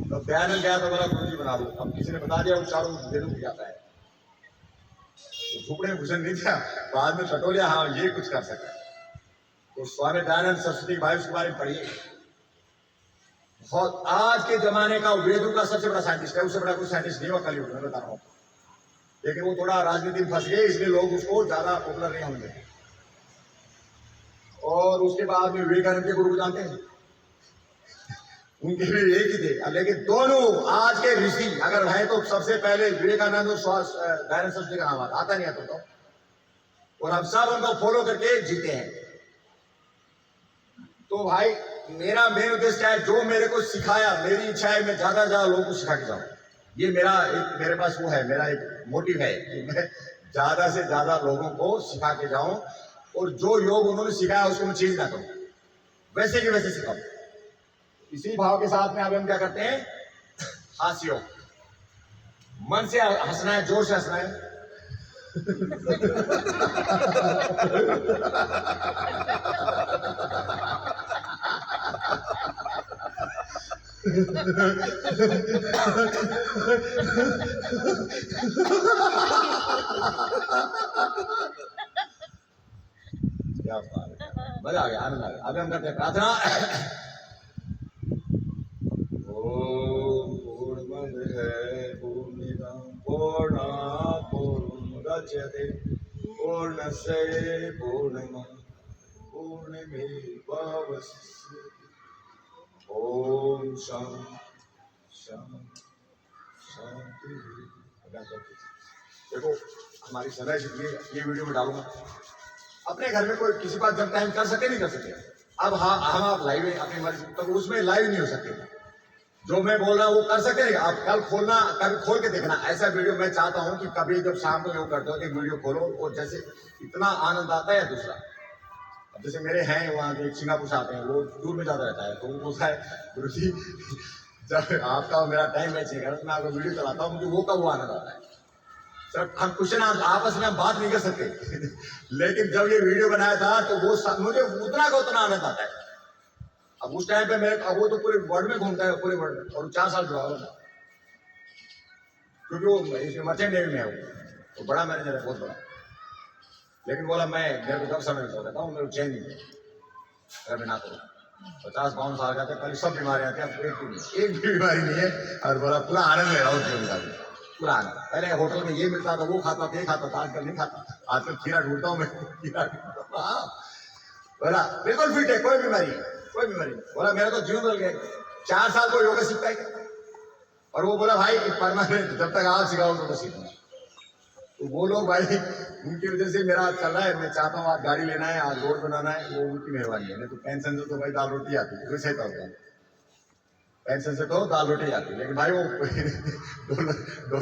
तो दयानंद गया तो बोला गुरु जी बना लो। अब किसी ने बता दिया उच्चारण वेदों में जाता है, तो झुकने में घुसन नहीं था, बाद में टटोलिया, हाँ ये कुछ कर सकता है। तो स्वामी दयानंद सरस्वती भाई उसके बारे में पढ़िए। बहुत आज के जमाने का वेदों का सबसे बड़ा साइंटिस्ट है, उससे बड़ा कोई साइंटिस्ट नहीं हुआ कलयुग में, बता रहा हूँ। लेकिन वो थोड़ा राजनीति में फंस गए, इसलिए लोग उसको ज्यादा पॉपुलर नहीं होंगे। और उसके बाद में विवेकानंद के गुरु को जानते हैं, उनके भी एक ही थे। लेकिन दोनों आज के ऋषि अगर है तो सबसे पहले विवेकानंद और दयानंद सरस्वती का नाम आता नहीं आता तो, और हम सब उनको फॉलो करके जीते हैं। तो भाई मेरा मेन उद्देश्य क्या है, जो मेरे को सिखाया, मेरी इच्छा है मैं ज्यादा ज्यादा लोगों को सिखा के जाऊं। ये मेरा एक, मेरे पास वो है, मेरा एक मोटिव है कि मैं ज्यादा से ज्यादा लोगों को सिखा के जाऊं, और जो योग उन्होंने सिखाया उसको मैं चेंज ना करूं, वैसे के वैसे सिखाऊं। इसी भाव के साथ में अब हम क्या करते हैं, हास्यो, मन से हंसना है, जोर से हंसना है। क्या बात है, मजा आ गया, आनंद आ गया। अभी हम करते हैं प्रार्थना। ओम पूर्णमदः पूर्णमिदं पूर्णात् पूर्णमुदच्यते पूर्णस्य पूर्णमेवावशिष्यते। ओम शांति। देखो हमारी सलाह ये वीडियो में डालूंगा। अपने घर में कोई किसी बात जब टाइम कर सके नहीं कर सके, अब हाँ हम आप लाइव अपनी मर्जी, तो उसमें लाइव नहीं हो सकते। जो मैं बोल रहा हूँ वो कर सकते हैं आप। कल खोलना, कभी खोल के देखना ऐसा वीडियो। मैं चाहता हूँ कि कभी जब शाम को योग करते हो कि वीडियो खोलो और जैसे इतना आनंद आता है। दूसरा, अब जैसे मेरे हैं वहाँ के सिंगापुर से आते हैं, वो दूर में ज्यादा रहता है, तो वो बोलता है गुरु जी जब आपका और मेरा टाइम मैच नहीं मैं आपको वीडियो चलाता हूँ, मुझे वो कब वो आनंद आता है। सर हम क्वेश्चन आपस में हम बात नहीं कर सकते लेकिन जब ये वीडियो बनाया था तो वो मुझे उतना का उतना आनंद आता है। अब उस टाइम पे मेरे, अब वो तो पूरे वर्ल्ड में घूमता है, पूरे वर्ल्ड में, और 4 साल जुड़ा हुआ था, क्योंकि वो इसमें मर्चेंट नेवी में है, वो बड़ा मैनेजर है, बहुत बड़ा। लेकिन बोला मैं, मेरे को कब समय रहता हूँ, मेरे को चैन नहीं है, मैं ना करूँ। 50-52 साल का था, कल सब बीमारियां आती हैं, एक भी बीमारी नहीं है। और बोला पूरा आनंद ले रहा हूँ जीवन का, पूरा आनंद। पहले होटल में ये मिलता था, वो खाता था, ये खाता था, आजकल नहीं खाता। आजकल खीरा ढूंढता हूँ मैं, खीरा ढूंढता हूँ। हाँ बोला बिल्कुल फिट है, कोई बीमारी नहीं, कोई बीमारी नहीं। बोला मेरा तो जीवन बदल गया। 4 साल को योगा सीखता है। और वो बोला भाई परमानेंट, जब तक आप सिखाओ तो सीखना। तो वो लोग भाई, उनकी वजह से मेरा चल रहा है। मैं चाहता हूँ आज गाड़ी लेना है, आज रोड बनाना है, वो उनकी मेहरबानी है। नहीं तो पेंशन से तो भाई दाल रोटी आती है, वैसे होता है। पेंशन से तो दाल रोटी आती है, लेकिन भाई वो डॉलर